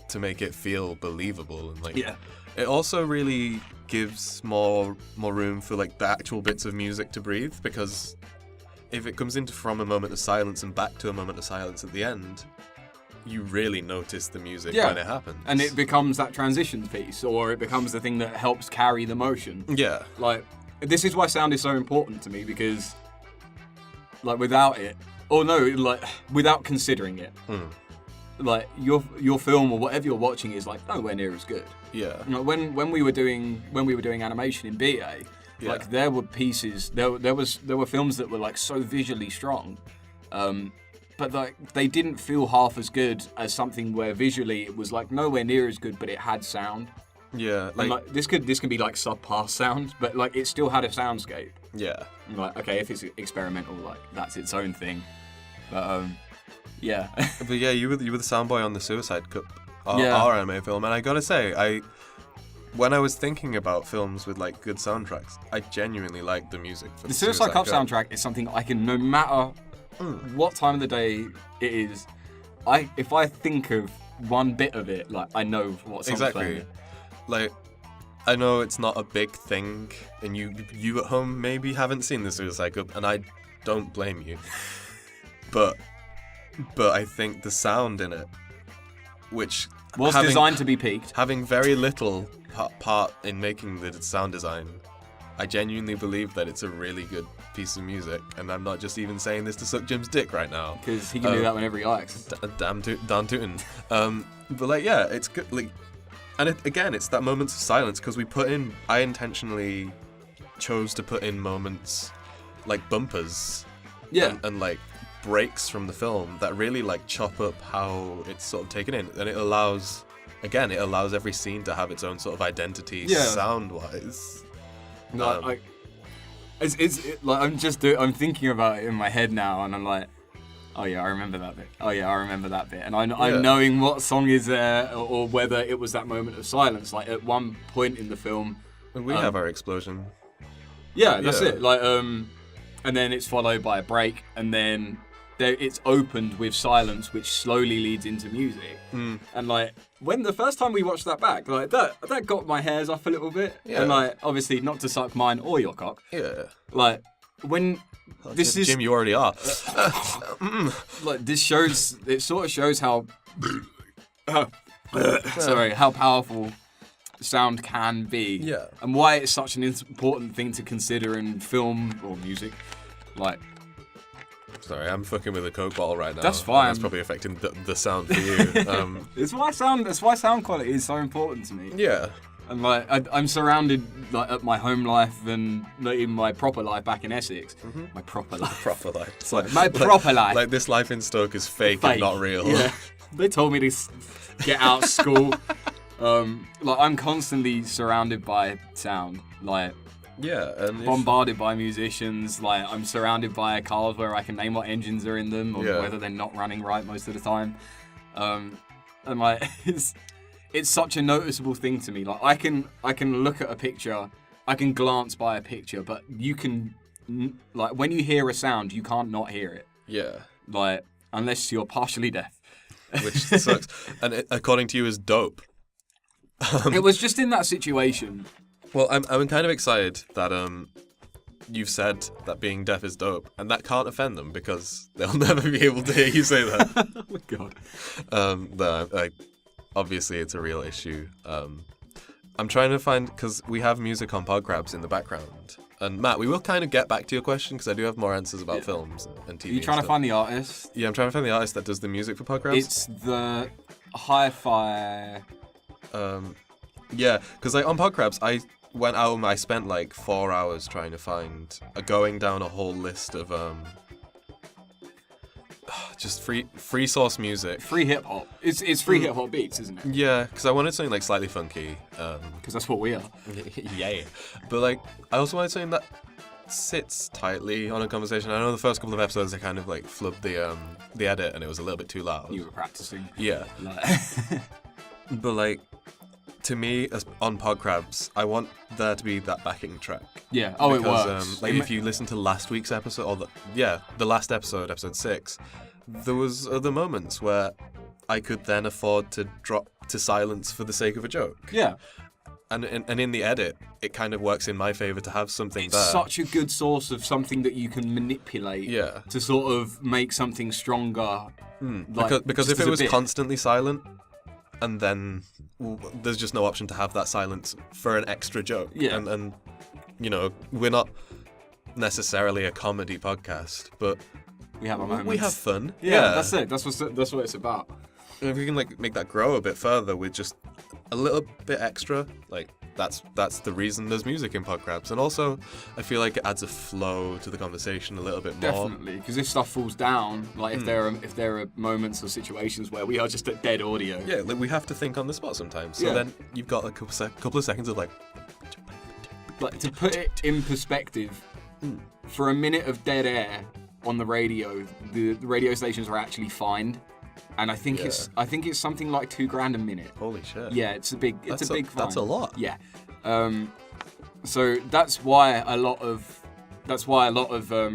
to make it feel believable, and like it also really gives more room for like the actual bits of music to breathe, because if it comes into from a moment of silence and back to a moment of silence at the end, you really notice the music when it happens. And it becomes that transition piece, or it becomes the thing that helps carry the motion. Yeah. Like, this is why sound is so important to me, because, like, without it, or no, like, without considering it, like, your film or whatever you're watching is, like, nowhere near as good. Yeah. You know, when we were doing animation in BA, like, there were pieces, there were films that were, like, so visually strong, but like they didn't feel half as good as something where visually it was like nowhere near as good, but it had sound. Yeah, like this can be like subpar sound, but like it still had a soundscape. Yeah. I'm like, okay, if it's experimental, like that's its own thing. But yeah. But yeah, you were the sound boy on the Suicide Cup, our anime film, and I gotta say, when I was thinking about films with like good soundtracks, I genuinely liked the music for the Suicide Cup soundtrack is something I can, no matter what time of the day it is, if I think of one bit of it, like I know what song's playing. Like, I know it's not a big thing, and you at home maybe haven't seen the Suicide Cup, and I don't blame you. But I think the sound in it, which was designed to be peaked, having very little part in making the sound design, I genuinely believe that it's a really good piece of music, and I'm not just even saying this to suck Jim's dick right now, because he can do that whenever he likes. Damn tootin'. But like, yeah, it's good. Like, and it's that moments of silence, because I intentionally chose to put in moments like bumpers, and like breaks from the film that really like chop up how it's sort of taken in, and it allows every scene to have its own sort of identity sound-wise. No, I'm thinking about it in my head now, and I'm like, oh yeah, I remember that bit. Oh yeah, I remember that bit. And I'm knowing what song is there, or whether it was that moment of silence. Like at one point in the film, we have our explosion. Yeah, that's it. Like, and then it's followed by a break, and then it's opened with silence, which slowly leads into music. And like, when the first time we watched that back, like that got my hairs up a little bit. And like, obviously not to suck mine or your cock. Yeah. Like, when this is Jim, you already are. Like, it sort of shows how how powerful sound can be. Yeah. And why it's such an important thing to consider in film or music. Like, sorry, I'm fucking with a Coke bottle right now. That's fine. That's probably affecting the sound for you. That's why sound quality is so important to me. Yeah. And like, I'm surrounded, like, at my home life and like, even my proper life back in Essex. My proper life. My proper life. Like, this life in Stoke is fake and not real. Yeah. They told me to get out of school. Like, I'm constantly surrounded by sound. Like, and bombarded by musicians. Like, I'm surrounded by cars where I can name what engines are in them, or whether they're not running right most of the time. And like, it's such a noticeable thing to me. Like, I can look at a picture, I can glance by a picture, but you can, like, when you hear a sound, you can't not hear it. Yeah. Like, unless you're partially deaf. Which sucks. And it, according to you, is dope. It was just in that situation. Well, I'm kind of excited that you've said that being deaf is dope, and that can't offend them, because they'll never be able to hear you say that. Oh my god. Like, obviously it's a real issue. I'm trying to find, because we have music on PodKrabs in the background. And Matt, we will kind of get back to your question, because I do have more answers about films and TV. Are you trying to find the artist? Yeah, I'm trying to find the artist that does the music for PodKrabs. It's the hi-fi. Yeah, because like on PodKrabs, I went out and I spent like 4 hours trying to find, going down a whole list of just free source music. Free hip hop. It's free hip hop beats, isn't it? Yeah, because I wanted something like slightly funky. Because that's what we are. Yeah. But like, I also wanted something that sits tightly on a conversation. I know the first couple of episodes I kind of like flubbed the edit, and it was a little bit too loud. You were practicing. Yeah. But like, to me, as on PodKrabs, I want there to be that backing track. Yeah. Because, It works. If you listen to last week's episode, or the last episode, episode 6, there was other moments where I could then afford to drop to silence for the sake of a joke. Yeah. And in the edit, it kind of works in my favour to have something it's there. Such a good source of something that you can manipulate. Yeah. To sort of make something stronger. Because if it was constantly silent, and then there's just no option to have that silence for an extra joke. Yeah. And we're not necessarily a comedy podcast, but we have our moments. We have fun. Yeah, that's it. That's what it's about. And if we can make that grow a bit further with just a little bit extra, that's the reason there's music in PodKrabs. And also, I feel like it adds a flow to the conversation a little bit more. Definitely, because if stuff falls down, if there are moments or situations where we are just at dead audio. Yeah, we have to think on the spot sometimes. So then you've got a couple of seconds of to put it in perspective, for a minute of dead air on the radio, the radio stations are actually fined. And I think it's something like $2,000 a minute. Holy shit! Yeah, it's a big fine. That's a lot. Yeah, so that's why a lot of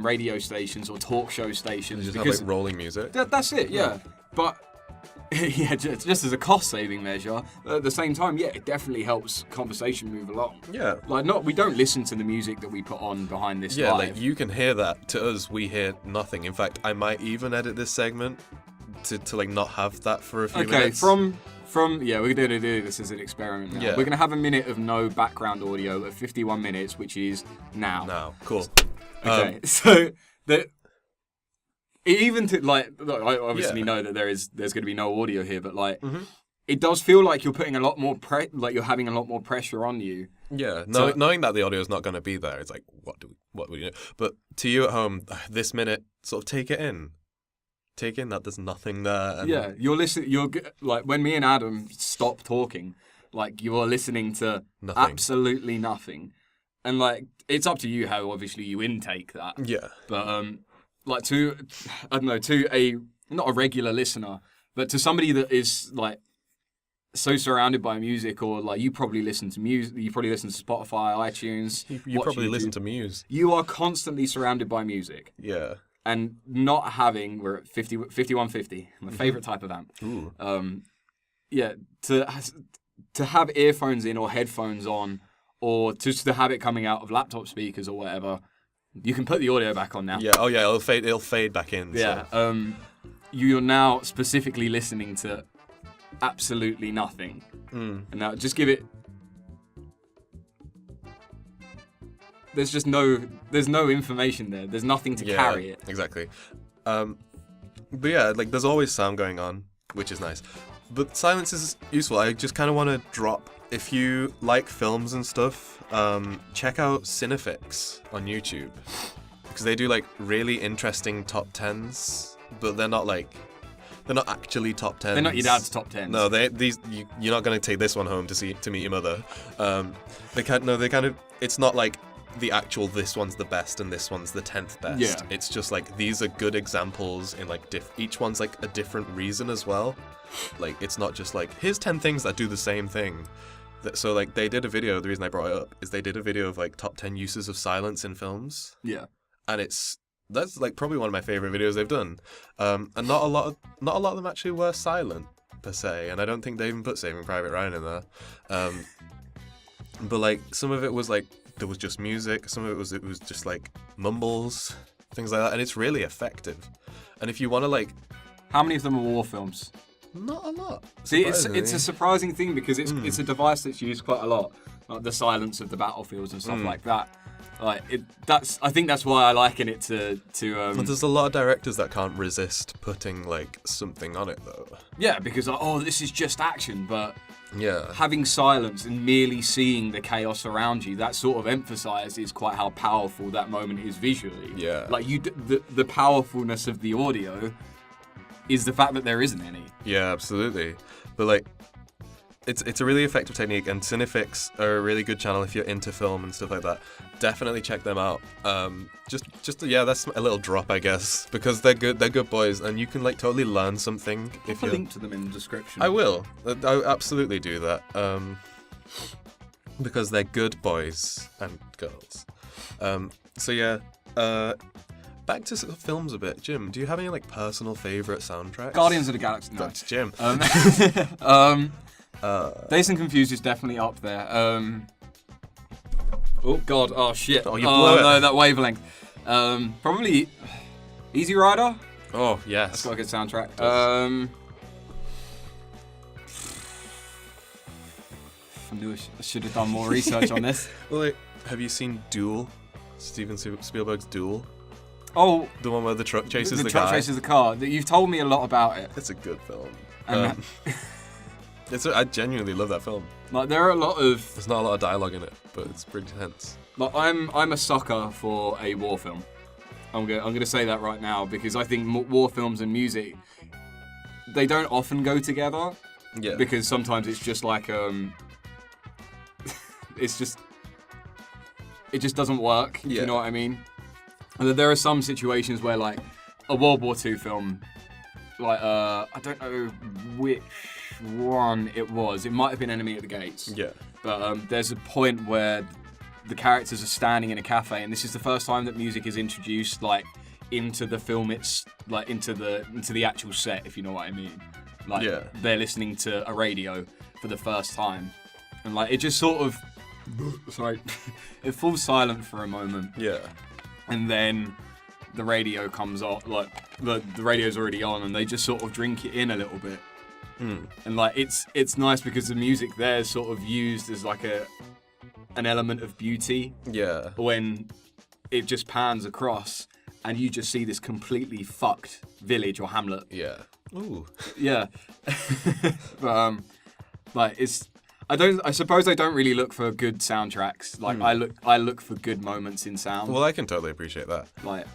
radio stations or talk show stations just have rolling music. That's it. Yeah, but yeah, just as a cost saving measure. At the same time, it definitely helps conversation move along. Yeah, we don't listen to the music that we put on behind this. Yeah, live. you can hear that. To us, we hear nothing. In fact, I might even edit this segment to not have that for a few minutes. Okay, we're going to do this as an experiment now. Yeah. We're going to have a minute of no background audio at 51 minutes, which is now. Now, cool. Okay, so even to look, I obviously know that there's going to be no audio here, but it does feel like you're putting a lot more you're having a lot more pressure on you. Yeah, knowing that the audio is not going to be there, it's like what do we do? But to you at home, this minute, sort of take in that there's nothing there. And you're listening. You're when me and Adam stop talking, you are listening to absolutely nothing, and it's up to you how obviously you intake that. Yeah. But to a not a regular listener, but to somebody that is so surrounded by music, or you probably listen to music, you probably listen to Spotify, iTunes. You probably listen to Muse. You are constantly surrounded by music. Yeah. And not having, we're at 5150, my favorite type of amp. Ooh. To have earphones in or headphones on, or just to have it coming out of laptop speakers or whatever, you can put the audio back on now. Yeah. Oh yeah, it'll fade back in. Yeah. So. You're now specifically listening to absolutely nothing. And now just give it. There's no information there. There's nothing to carry it. Exactly. But yeah, there's always sound going on, which is nice. But silence is useful. I just kind of want to drop, if you like films and stuff, check out CineFix on YouTube. Because they do really interesting top 10s, but they're not actually top 10s. They're not your dad's top 10s. No, you're not going to take this one home to meet your mother. It's not the actual this one's the best and this one's the 10th best. Yeah. It's just these are good examples in each one's a different reason as well. It's not just here's 10 things that do the same thing. So they did a video, the reason I brought it up is they did a video of top 10 uses of silence in films. Yeah. And that's probably one of my favorite videos they've done. And not a lot of them actually were silent per se, and I don't think they even put Saving Private Ryan in there. But some of it was there was just music, some of it was just mumbles, things like that, and it's really effective. And if you want to how many of them are war films? Not a lot. See, it's a surprising thing because it's a device that's used quite a lot, the silence of the battlefields and stuff like that. I think that's why I liken it to. But there's a lot of directors that can't resist putting something on it though. Yeah, because this is just action, but yeah, having silence and merely seeing the chaos around you, that sort of emphasizes quite how powerful that moment is visually. Yeah, the powerfulness of the audio is the fact that there isn't any. Yeah, absolutely. But it's a really effective technique, and CineFix are a really good channel if you're into film and stuff like that. Definitely check them out. That's a little drop, I guess, because they're good boys, and you can like totally learn something. If you link to them in the description. I will. I'll absolutely do that. because they're good boys and girls. So yeah, back to sort of films a bit. Jim, do you have any like personal favorite soundtracks? Guardians of the Galaxy. No. That's Jim. Dazed and Confused is definitely up there. Oh God! Oh shit! Oh, you blew it. No, that wavelength. Probably Easy Rider. Oh yes, That's got a good soundtrack. I knew I should have done more research on this. Well, like, have you seen Duel? Steven Spielberg's Duel. Oh, the one where the truck chases the truck guy. chases the car. You've told me a lot about it. It's a good film. And I genuinely love that film. like there are a lot of. There's not a lot of dialogue in it, but it's pretty tense. Like I'm a sucker for a war film. I'm gonna say that right now because I think war films and music, they don't often go together. Yeah. Because sometimes it's just like it just doesn't work. Yeah. You know what I mean? And there are some situations where like a World War II film, like I don't know which one it was. It might have been Enemy at the Gates. Yeah. But there's a point where the characters are standing in a cafe, and this is the first time that music is introduced like into the film. It's like into the actual set, if you know what I mean. Like they're listening to a radio for the first time, and like it just sort of it falls silent for a moment. Yeah. And then the radio comes on, like the radio's already on, and they just sort of drink it in a little bit. And like it's nice because the music there is sort of used as like an element of beauty. Yeah. When it just pans across and you just see this completely fucked village or hamlet. Yeah. Ooh. Yeah. But like I suppose I don't really look for good soundtracks. Like I look for good moments in sound. Well, I can totally appreciate that. Like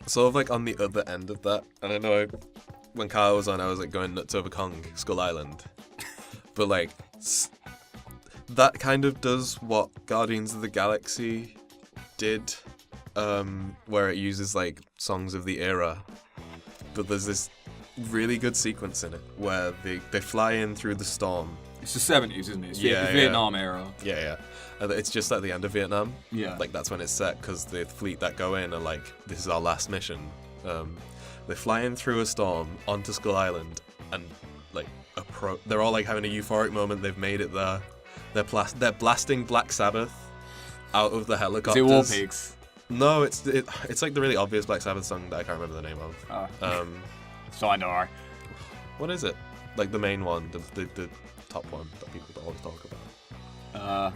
sort of like on the other end of that. And I know when Kyle was on, I was like going nuts over Kong, Skull Island. But like that kind of does what Guardians of the Galaxy did, where it uses like songs of the era. But there's this really good sequence in it where they fly in through the storm. It's the 70s, isn't it? It's the Vietnam era. Yeah. And it's just at the end of Vietnam. Yeah. Like that's when it's set because the fleet that go in are like, this is our last mission. They fly in through a storm onto Skull Island and like they're all like having a euphoric moment. They've made it there. They're blasting Black Sabbath out of the helicopters. Is it War Pigs? No, it's like the really obvious Black Sabbath song that I can't remember the name of. So I know. What is it? Like the main one, the top one that people always talk about.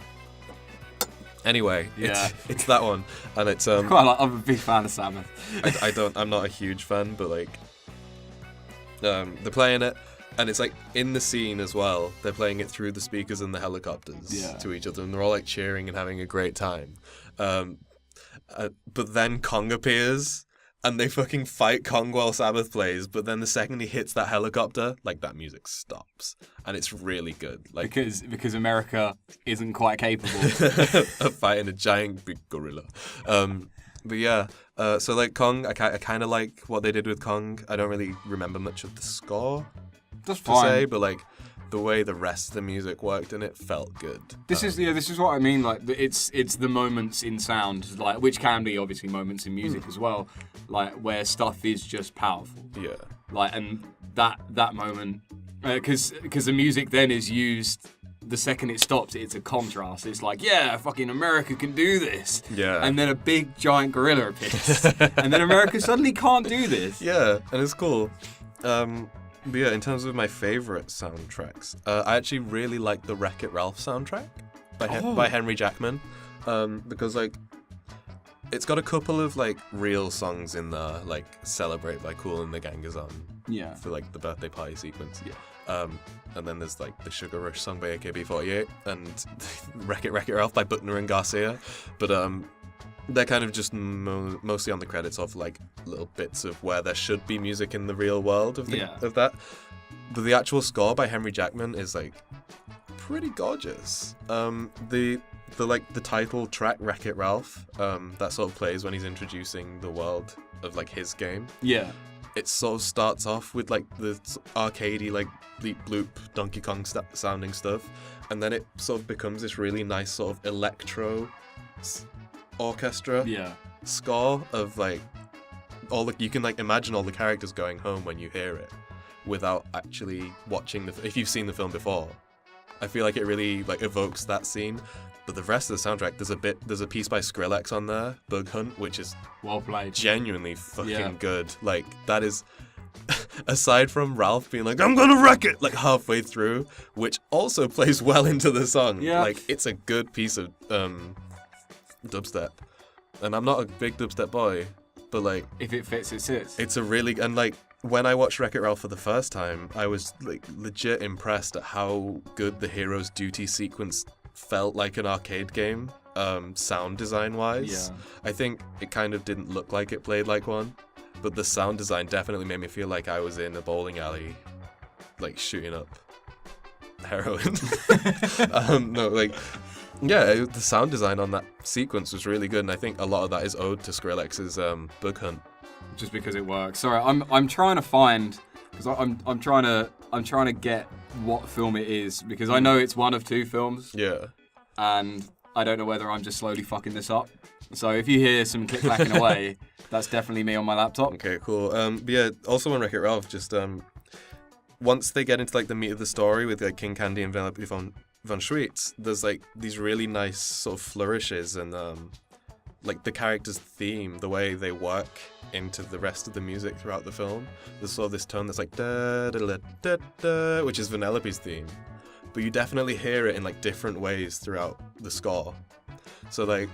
Anyway, it's that one, and it's I'm a big fan of Sabbath. I'm not a huge fan, but like they're playing it, and it's like in the scene as well. They're playing it through the speakers in the helicopters to each other, and they're all like cheering and having a great time. But then Kong appears. And they fucking fight Kong while Sabbath plays, but then the second he hits that helicopter, like that music stops, and it's really good. Like because America isn't quite capable of fighting a giant big gorilla. But yeah, so like Kong, I kind of like what they did with Kong. I don't really remember much of the score, that's per se, but like the way the rest of the music worked in it felt good. This is what I mean. Like it's the moments in sound, like which can be obviously moments in music as well, like where stuff is just powerful. Yeah. Like and that moment, because the music then is used. The second it stops, it's a contrast. It's like, yeah, fucking America can do this. Yeah. And then a big giant gorilla appears, and then America suddenly can't do this. Yeah, and it's cool. But yeah, in terms of my favourite soundtracks, I actually really like the Wreck-It Ralph soundtrack by Henry Jackman, because like it's got a couple of like real songs in there, like "Celebrate" by Kool and the Gang is on, for like the birthday party sequence, and then there's like the Sugar Rush song by AKB48 and Wreck-It Ralph by Buckner and Garcia, but they're kind of just mostly on the credits of like little bits of where there should be music in the real world of that. But the actual score by Henry Jackman is like pretty gorgeous. The title track Wreck-It Ralph, that sort of plays when he's introducing the world of like his game. Yeah. it sort of starts off with like the arcadey, like bleep bloop Donkey Kong sounding stuff, and then it sort of becomes this really nice sort of electro orchestra score of like you can like imagine all the characters going home when you hear it without actually watching if you've seen the film before. I feel like it really like evokes that scene. But the rest of the soundtrack, there's a piece by Skrillex on there, Bug Hunt, which is well played, genuinely fucking good. Like that is, aside from Ralph being like, "I'm gonna wreck it," like halfway through, which also plays well into the song. Yeah. Like it's a good piece of dubstep, and I'm not a big dubstep boy, but like if it fits, it sits. It's a really and like. When I watched Wreck-It Ralph for the first time, I was like legit impressed at how good the hero's duty sequence felt like an arcade game, sound design wise. Yeah. I think it kind of didn't look like it played like one, but the sound design definitely made me feel like I was in a bowling alley, like shooting up heroin. No, like, yeah, the sound design on that sequence was really good, and I think a lot of that is owed to Skrillex's Bug Hunt. Just because it works. Sorry, I'm trying to find, because I'm trying to get what film it is, because I know it's one of two films. Yeah. And I don't know whether I'm just slowly fucking this up. So if you hear some click-clacking away, that's definitely me on my laptop. Okay, cool. But yeah, also on Wreck-It Ralph, just once they get into like the meat of the story with like King Candy and Vanellope von Schweetz, there's like these really nice sort of flourishes and like the character's theme, the way they work into the rest of the music throughout the film. There's sort of this tone that's like da da da da da, which is Vanellope's theme, but you definitely hear it in like different ways throughout the score. So like,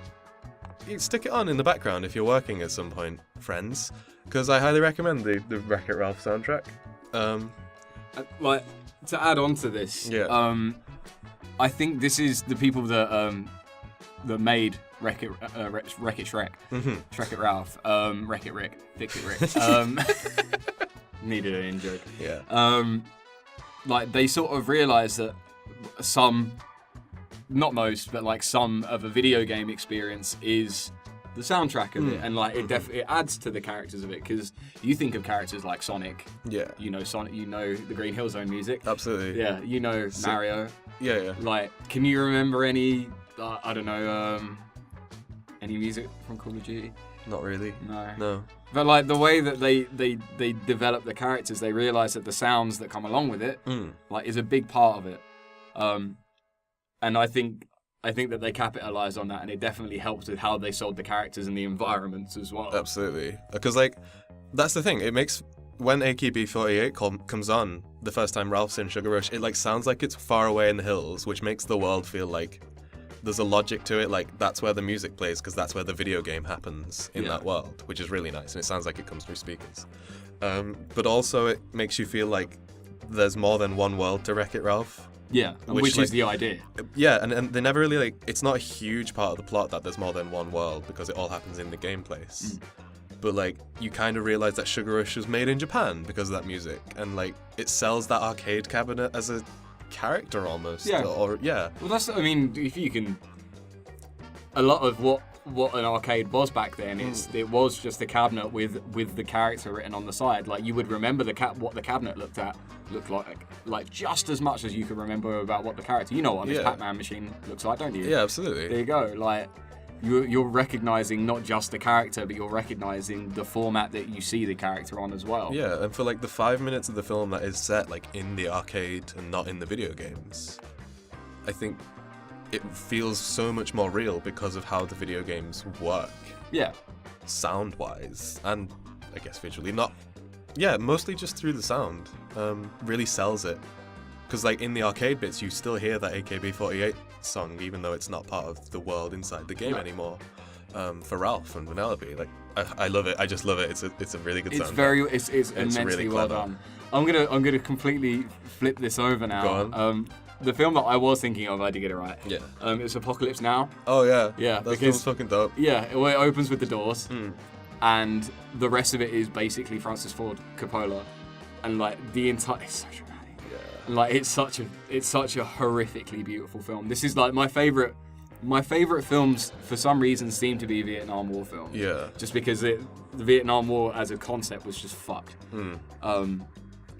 you stick it on in the background if you're working at some point, friends, because I highly recommend the Wreck-It Ralph soundtrack. Like to add on to this, I think this is the people that made Wreck-It Shrek, Shrek-It Ralph, Wreck-It Rick, Fix-It Rick. Needed an in-joke. Yeah. Like they sort of realised that some, not most, but like some of a video game experience is the soundtrack of it, and like it adds to the characters of it, because you think of characters like Sonic. Yeah. You know Sonic. You know the Green Hill Zone music. Absolutely. Yeah. You know Mario. Yeah. Like, can you remember any? I don't know. Any music from Call of Duty? Not really. No. But like the way that they develop the characters, they realise that the sounds that come along with it, like, is a big part of it. And I think that they capitalised on that, and it definitely helped with how they sold the characters and the environments as well. Absolutely. Because like, that's the thing. It makes when AKB48 comes on the first time Ralph's in Sugar Rush, it like sounds like it's far away in the hills, which makes the world feel like there's a logic to it, like that's where the music plays because that's where the video game happens in that world, which is really nice, and it sounds like it comes through speakers. But also it makes you feel like there's more than one world to Wreck-It Ralph. Yeah, which is the idea. Yeah, and they never really, like, it's not a huge part of the plot that there's more than one world because it all happens in the game place. But like, you kind of realize that Sugar Rush was made in Japan because of that music, and like, it sells that arcade cabinet as a character almost. Well, that's, I mean, if you can, a lot of what an arcade was back then, it was just a cabinet with the character written on the side. Like, you would remember what the cabinet looked like just as much as you could remember about what the character. You know what this Pac-Man machine looks like, don't you? Yeah, absolutely. There you go. Like, you're recognizing not just the character, but you're recognizing the format that you see the character on as well. Yeah, and for like the 5 minutes of the film that is set like in the arcade and not in the video games, I think it feels so much more real because of how the video games work. Yeah. Sound-wise, and I guess visually. Mostly just through the sound. Really sells it. Because like in the arcade bits, you still hear that AKB48 song, even though it's not part of the world inside the game anymore. For Ralph and Vanellope, like I love it. I just love it. It's a really good sound. It's immensely really well done. I'm gonna completely flip this over now. Go on. The film that I was thinking of, I did get it right. Yeah. It's Apocalypse Now. Oh yeah. Yeah. That film's fucking dope. Yeah. It opens with the Doors, and the rest of it is basically Francis Ford Coppola, and like the entire. It's so dramatic. Yeah. And like it's such a horrifically beautiful film. This is like my favorite my favorite films for some reason seem to be Vietnam War films. Yeah. Just because the Vietnam War as a concept was just fucked.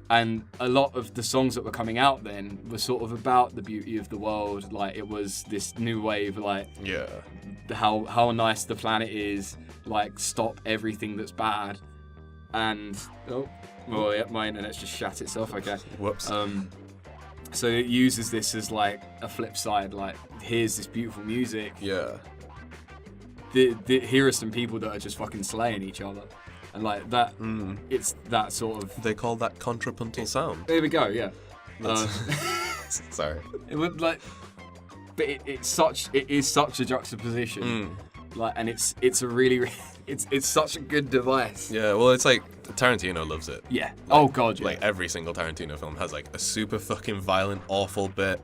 And a lot of the songs that were coming out then were sort of about the beauty of the world. Like, it was this new wave, like, how nice the planet is, like, stop everything that's bad. And, my internet's just shat itself, okay. Whoops. So it uses this as, like, a flip side, like, here's this beautiful music. Yeah. Here are some people that are just fucking slaying each other. And like that, it's that sort of... They call that contrapuntal sound. There we go, yeah. Sorry. It would like... But it is such a juxtaposition. Like, and it's a really... It's such a good device. Yeah, well, it's like Tarantino loves it. Yeah. Oh god, yeah. Like every single Tarantino film has like a super fucking violent, awful bit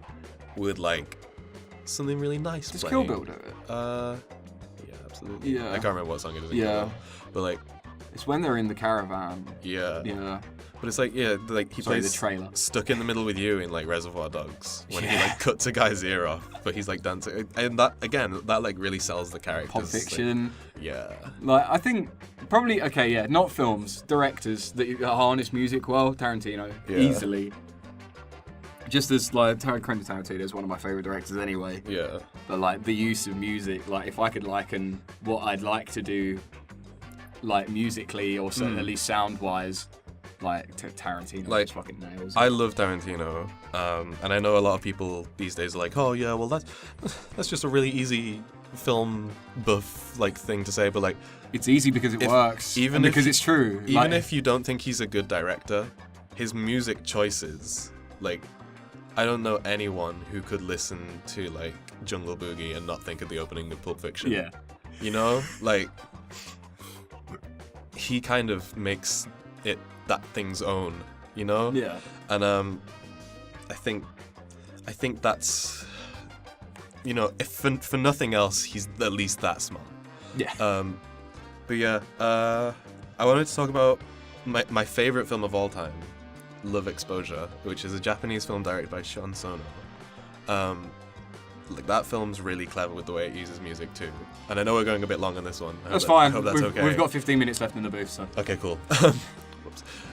with like something really nice. Does Kill Bill do it? Yeah, absolutely. Yeah. I can't remember what song it is. Yeah. But like, it's when they're in the caravan. Yeah. Yeah. But it's like, yeah, like he plays the trailer. Stuck in the Middle with You in like Reservoir Dogs when he like cuts a guy's ear off, but he's like dancing, and that again, that like really sells the characters. Pulp Fiction. Like, yeah. Like, I think probably not films, directors that harness music well. Tarantino, easily. Just as like Quentin Tarantino is one of my favorite directors anyway. Yeah. But like the use of music, like if I could liken what I'd like to do, like musically or so, at least sound wise. Like Tarantino, like, just fucking nails. I love Tarantino, and I know a lot of people these days are like, "Oh yeah, well that's just a really easy film buff like thing to say," but like, it's easy because it works, even because it's true. Even if you don't think he's a good director, his music choices, like, I don't know anyone who could listen to like Jungle Boogie and not think of the opening of Pulp Fiction. Yeah, you know, like he kind of makes it that thing's own, you know? Yeah. And I think that's, you know, if for nothing else, he's at least that smart. Yeah. But yeah, I wanted to talk about my favorite film of all time, Love Exposure, which is a Japanese film directed by Shun Sono. Like, that film's really clever with the way it uses music too. And I know we're going a bit long on this one. That's fine. I hope that's okay. We've got 15 minutes left in the booth, so. Okay, cool.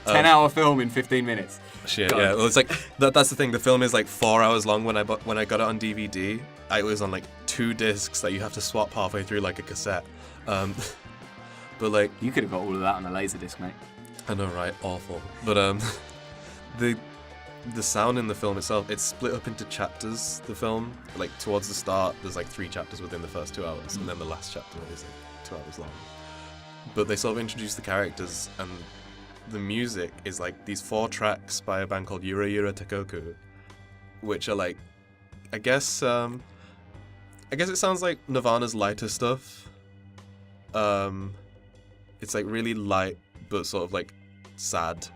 10-hour film in 15 minutes. Shit, yeah. Well, it's like that's the thing. The film is like 4 hours long. When I got it on DVD, it was on like 2 discs that you have to swap halfway through like a cassette. But like, you could have got all of that on a Laserdisc, mate. I know, right? Awful. But the sound in the film itself, it's split up into chapters. The film, like towards the start, there's like 3 chapters within the first 2 hours, and then the last chapter is like 2 hours long. But they sort of introduce the characters, and the music is like these 4 tracks by a band called Yura Yura Tekoku, which are like, I guess it sounds like Nirvana's lighter stuff. It's like really light, but sort of like sad,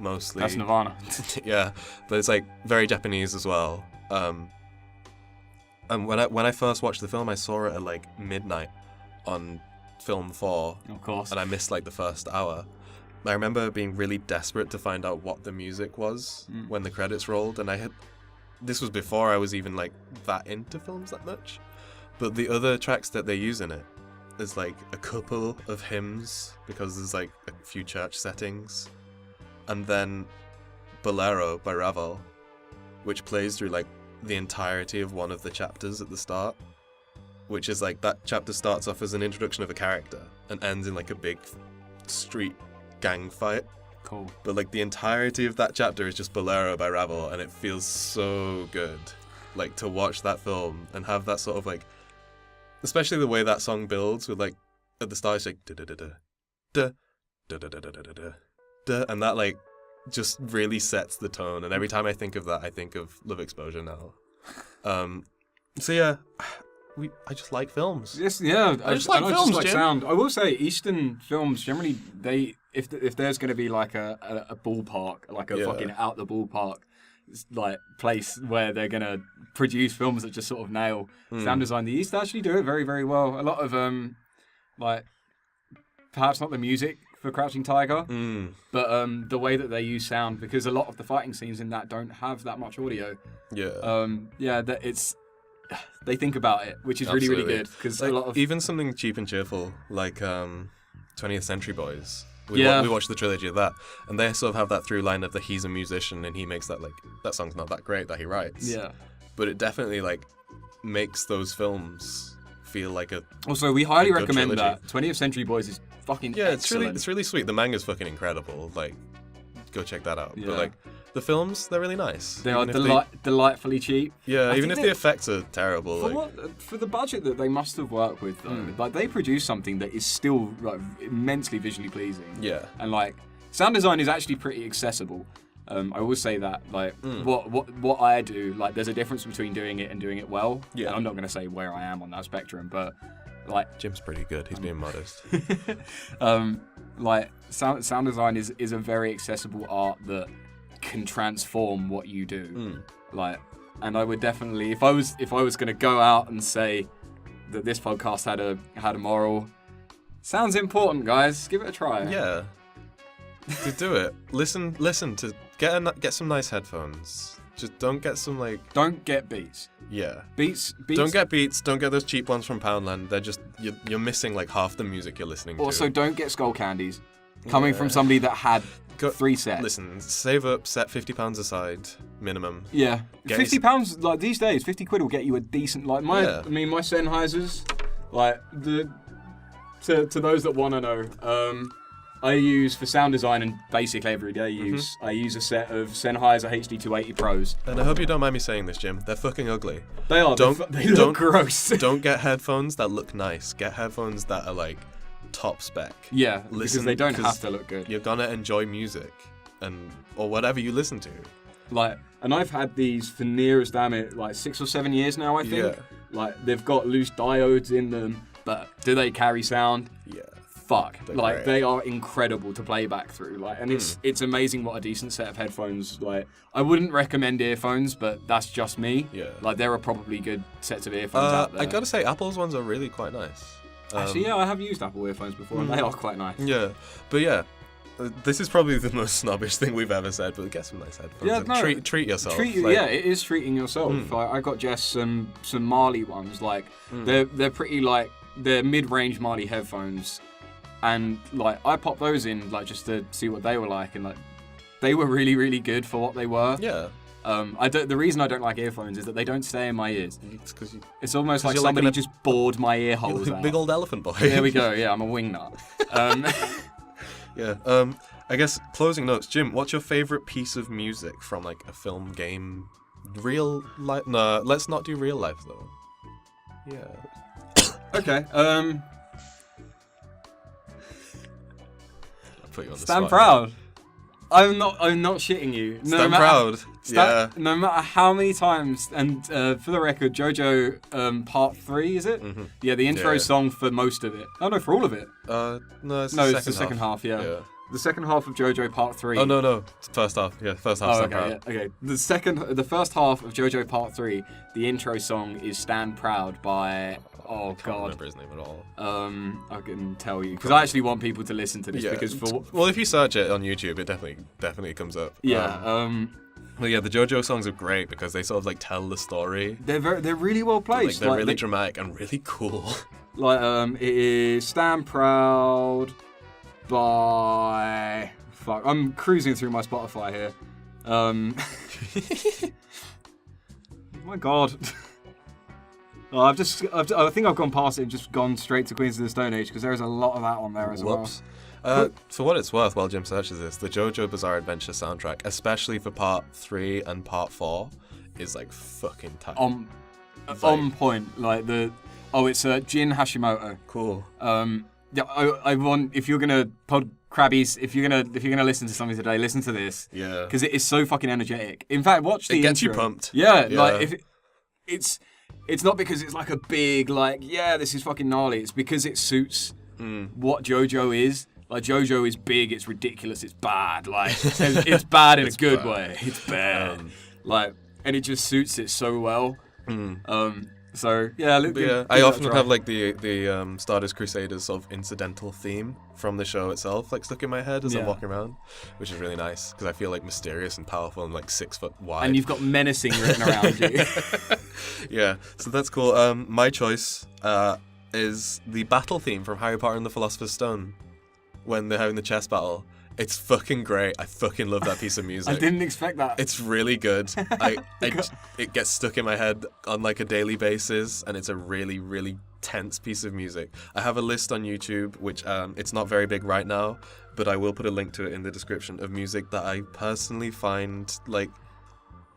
mostly. That's Nirvana. Yeah, but it's like very Japanese as well. And when I first watched the film, I saw it at like midnight on Film 4. Of course. And I missed like the first hour. I remember being really desperate to find out what the music was when the credits rolled, and this was before I was even like that into films that much. But the other tracks that they use in it, there's like a couple of hymns because there's like a few church settings, and then Bolero by Ravel, which plays through like the entirety of one of the chapters at the start, which is like that chapter starts off as an introduction of a character and ends in like a big street gang fight. Cool. But like the entirety of that chapter is just Bolero by Ravel, and it feels so good, like, to watch that film and have that sort of like, especially the way that song builds with like at the start it's like da da da da da da da da da da da, and that like just really sets the tone. And every time I think of that, I think of Love Exposure now. So yeah, I just like films. Yes, yeah. I just like films, Jim. Sound. I will say, Eastern films generally, if there's going to be like a ballpark, like a fucking out the ballpark, like place where they're going to produce films that just sort of nail sound design, the East actually do it very, very well. A lot of like perhaps not the music for Crouching Tiger, but the way that they use sound, because a lot of the fighting scenes in that don't have that much audio. Yeah. That they think about it, which is really, really good. Because like, a lot of even something cheap and cheerful like 20th Century Boys. We watched the trilogy of that, and they sort of have that through line of that he's a musician and he makes that, like, that song's not that great that he writes. Yeah. But it definitely, like, makes those films feel like a Also, we highly recommend trilogy. that. 20th Century Boys is fucking excellent. it's really sweet. The manga's fucking incredible. Like, go check that out. Yeah. But, like, the films, they're really nice. They are delightfully cheap. Yeah, even if the effects are terrible. For the budget that they must have worked with, though, like, they produce something that is still, like, immensely visually pleasing. Yeah. And, like, sound design is actually pretty accessible. I will say that, like, what I do, like, there's a difference between doing it and doing it well. Yeah. And I'm not going to say where I am on that spectrum, but, like... Jim's pretty good. He's being modest. Like, sound design is a very accessible art that can transform what you do. Like, and I would definitely, if I was going to go out and say that this podcast had a moral, sounds important, guys. Give it a try. Yeah. To do it. Listen to get some nice headphones. Just don't get some, like, don't get Beats. Yeah. Beats. Don't get Beats. Don't get those cheap ones from Poundland. They're just you're missing, like, half the music you're listening to. Also, don't get Skull Candies. Coming from somebody that had 3 sets. Listen, save up, set £50 aside, minimum. Yeah. £50, like, these days, 50 quid will get you a decent, like, my Sennheisers, like, to those that want to know, I use, for sound design and basically everyday use, I use a set of Sennheiser HD280 Pros. And I hope you don't mind me saying this, Jim. They're fucking ugly. They are. They look gross. Don't get headphones that look nice. Get headphones that are, like, top spec. Yeah, because they don't have to look good. You're gonna enjoy music or whatever you listen to. Like, and I've had these for near as damn it, like 6 or 7 years now, I think. Yeah. Like, they've got loose diodes in them, but do they carry sound? Yeah. Fuck. They're like, great. they are incredible to play back through. Like, and it's amazing what a decent set of headphones, like, I wouldn't recommend earphones, but that's just me. Yeah. Like, there are probably good sets of earphones out there. I gotta say, Apple's ones are really quite nice. Actually, yeah, I have used Apple earphones before, and they are quite nice. Yeah, but yeah, this is probably the most snobbish thing we've ever said, but get some nice headphones. Yeah, and no, treat yourself. Yeah, it is treating yourself. Like, I got Jess some Marley ones. Like, they're pretty, like, they're mid-range Marley headphones, and, like, I popped those in, like, just to see what they were like, and, like, they were really, really good for what they were. Yeah. The reason I don't like earphones is that they don't stay in my ears. It's almost like you're somebody like just bored my ear holes out. Big old elephant boy. There we go. Yeah, I'm a wingnut. Yeah. I guess closing notes, Jim. What's your favorite piece of music from, like, a film, game, real life? No, let's not do real life though. Yeah. Okay. I'll put you on the Stand spot. proud. I'm not shitting you. Stand proud. Yeah. No matter how many times, and for the record, JoJo Part 3, is it? Mm-hmm. Yeah, the intro song for most of it. Oh no, for all of it. No, it's the second half. Yeah. The second half of JoJo Part 3. Oh no, it's first half. Yeah, first half. Oh, okay, yeah, okay. The first half of JoJo Part 3, the intro song is "Stand Proud" by. Oh I can't God. remember his name at all. I can tell you because I actually want people to listen to this because well, if you search it on YouTube, it definitely comes up. Yeah. Well, yeah, the JoJo songs are great because they sort of, like, tell the story. They're really well placed. Like, they're really dramatic and really cool. Like, it is "Stand Proud" by. Fuck, I'm cruising through my Spotify here. My God. Oh, I think I've gone past it and just gone straight to Queens of the Stone Age because there is a lot of that on there as well. For what it's worth, while Jim searches this, the JoJo Bizarre Adventure soundtrack, especially for Part 3 and Part 4, is, like, fucking tight. On point. Like, it's Jin Hashimoto. Cool. Yeah, I want, if you're gonna PodKrabs, if you're gonna listen to something today, listen to this. Yeah. Because it is so fucking energetic. In fact, watch the intro. It gets you pumped. Yeah. Like, it's not because it's like a big, like, yeah, this is fucking gnarly. It's because it suits what JoJo is. Like, JoJo is big, it's ridiculous, it's bad. Like, it's bad in a good way. It's bad. Like, and it just suits it so well. So yeah, I often have like the Stardust Crusaders sort of incidental theme from the show itself, like stuck in my head as I'm walking around, which is really nice because I feel like mysterious and powerful and like 6 foot wide. And you've got menacing written around you. Yeah, so that's cool. My choice is the battle theme from Harry Potter and the Philosopher's Stone when they're having the chess battle. It's fucking great. I fucking love that piece of music. I didn't expect that. It's really good. It gets stuck in my head on like a daily basis, and it's a really, really tense piece of music. I have a list on YouTube, which it's not very big right now, but I will put a link to it in the description, of music that I personally find like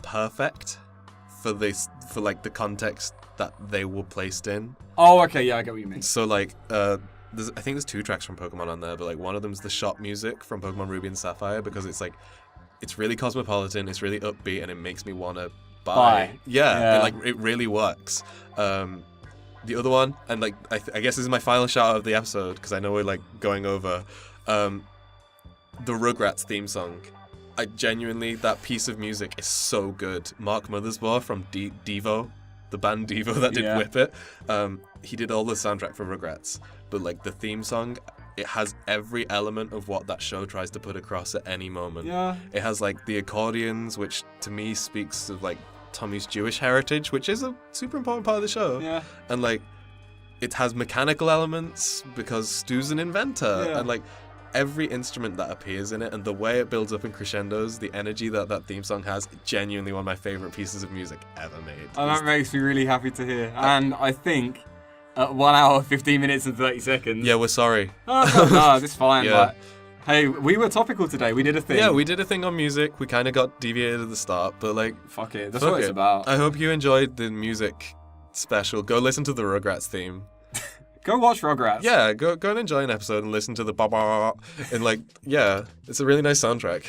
perfect for like the context that they were placed in. Oh, okay, yeah, I get what you mean. So like I think there's 2 tracks from Pokemon on there, but like one of them's the shop music from Pokemon Ruby and Sapphire, because it's like, it's really cosmopolitan, it's really upbeat, and it makes me want to buy. Yeah. It really works. The other one, and like I guess this is my final shout out of the episode, because I know we're like going over, the Rugrats theme song. I genuinely, that piece of music is so good. Mark Mothersbaugh from Devo, the band Devo that did Whip It, he did all the soundtrack for Rugrats. But like the theme song, it has every element of what that show tries to put across at any moment. Yeah. It has like the accordions, which to me speaks of like Tommy's Jewish heritage, which is a super important part of the show. Yeah. And like, it has mechanical elements because Stu's an inventor. Yeah. And like, every instrument that appears in it and the way it builds up in crescendos, the energy that theme song has, genuinely one of my favorite pieces of music ever made. And that makes me really happy to hear. And I think at 1 hour, 15 minutes and 30 seconds. Yeah, we're sorry. No, it's fine. Yeah. But hey, we were topical today. We did a thing. Yeah, we did a thing on music. We kind of got deviated at the start, but like, fuck it. That's what it's about. I hope you enjoyed the music special. Go listen to the Rugrats theme. Go watch Rugrats. Yeah, go and enjoy an episode and listen to the ba-ba. And like, yeah, it's a really nice soundtrack.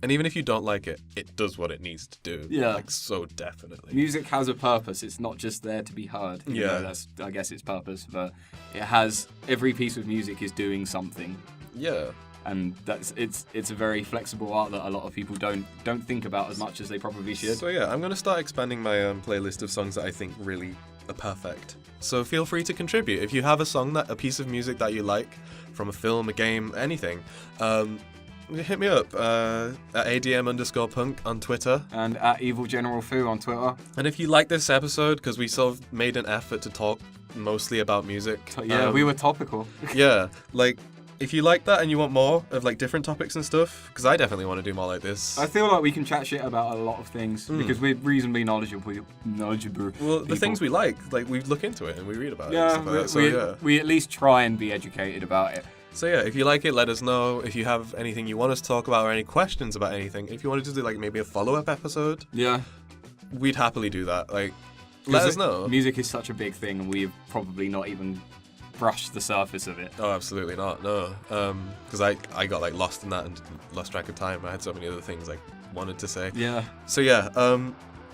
And even if you don't like it, it does what it needs to do. Yeah. Like, so definitely. Music has a purpose. It's not just there to be heard. You know, that's, I guess, its purpose. But it has, every piece of music is doing something. Yeah. And it's a very flexible art that a lot of people don't think about as much as they probably should. So yeah, I'm going to start expanding my playlist of songs that I think really are perfect. So feel free to contribute. If you have a piece of music that you like, from a film, a game, anything, hit me up at ADM_punk on Twitter. And at Evil General Foo on Twitter. And if you like this episode, because we sort of made an effort to talk mostly about music. Yeah, we were topical. Yeah, like, if you like that and you want more of like different topics and stuff, because I definitely want to do more like this. I feel like we can chat shit about a lot of things because we're reasonably knowledgeable. Well, people. The things we like we look into it and we read about it. Yeah, And stuff like that. we at least try and be educated about it. So yeah, if you like it, let us know. If you have anything you want us to talk about or any questions about anything, if you wanted to do like maybe a follow-up episode, yeah, we'd happily do that. Like, let us know. Music is such a big thing, and we've probably not even brushed the surface of it. Oh, absolutely not. No, because I got like lost in that and lost track of time. I had so many other things I wanted to say. Yeah. So yeah,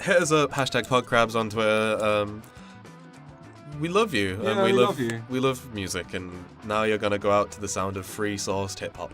hit us up, #PodKrabs on Twitter. We love you. Yeah, we love you. We love music, and now you're gonna go out to the sound of free-sourced hip hop.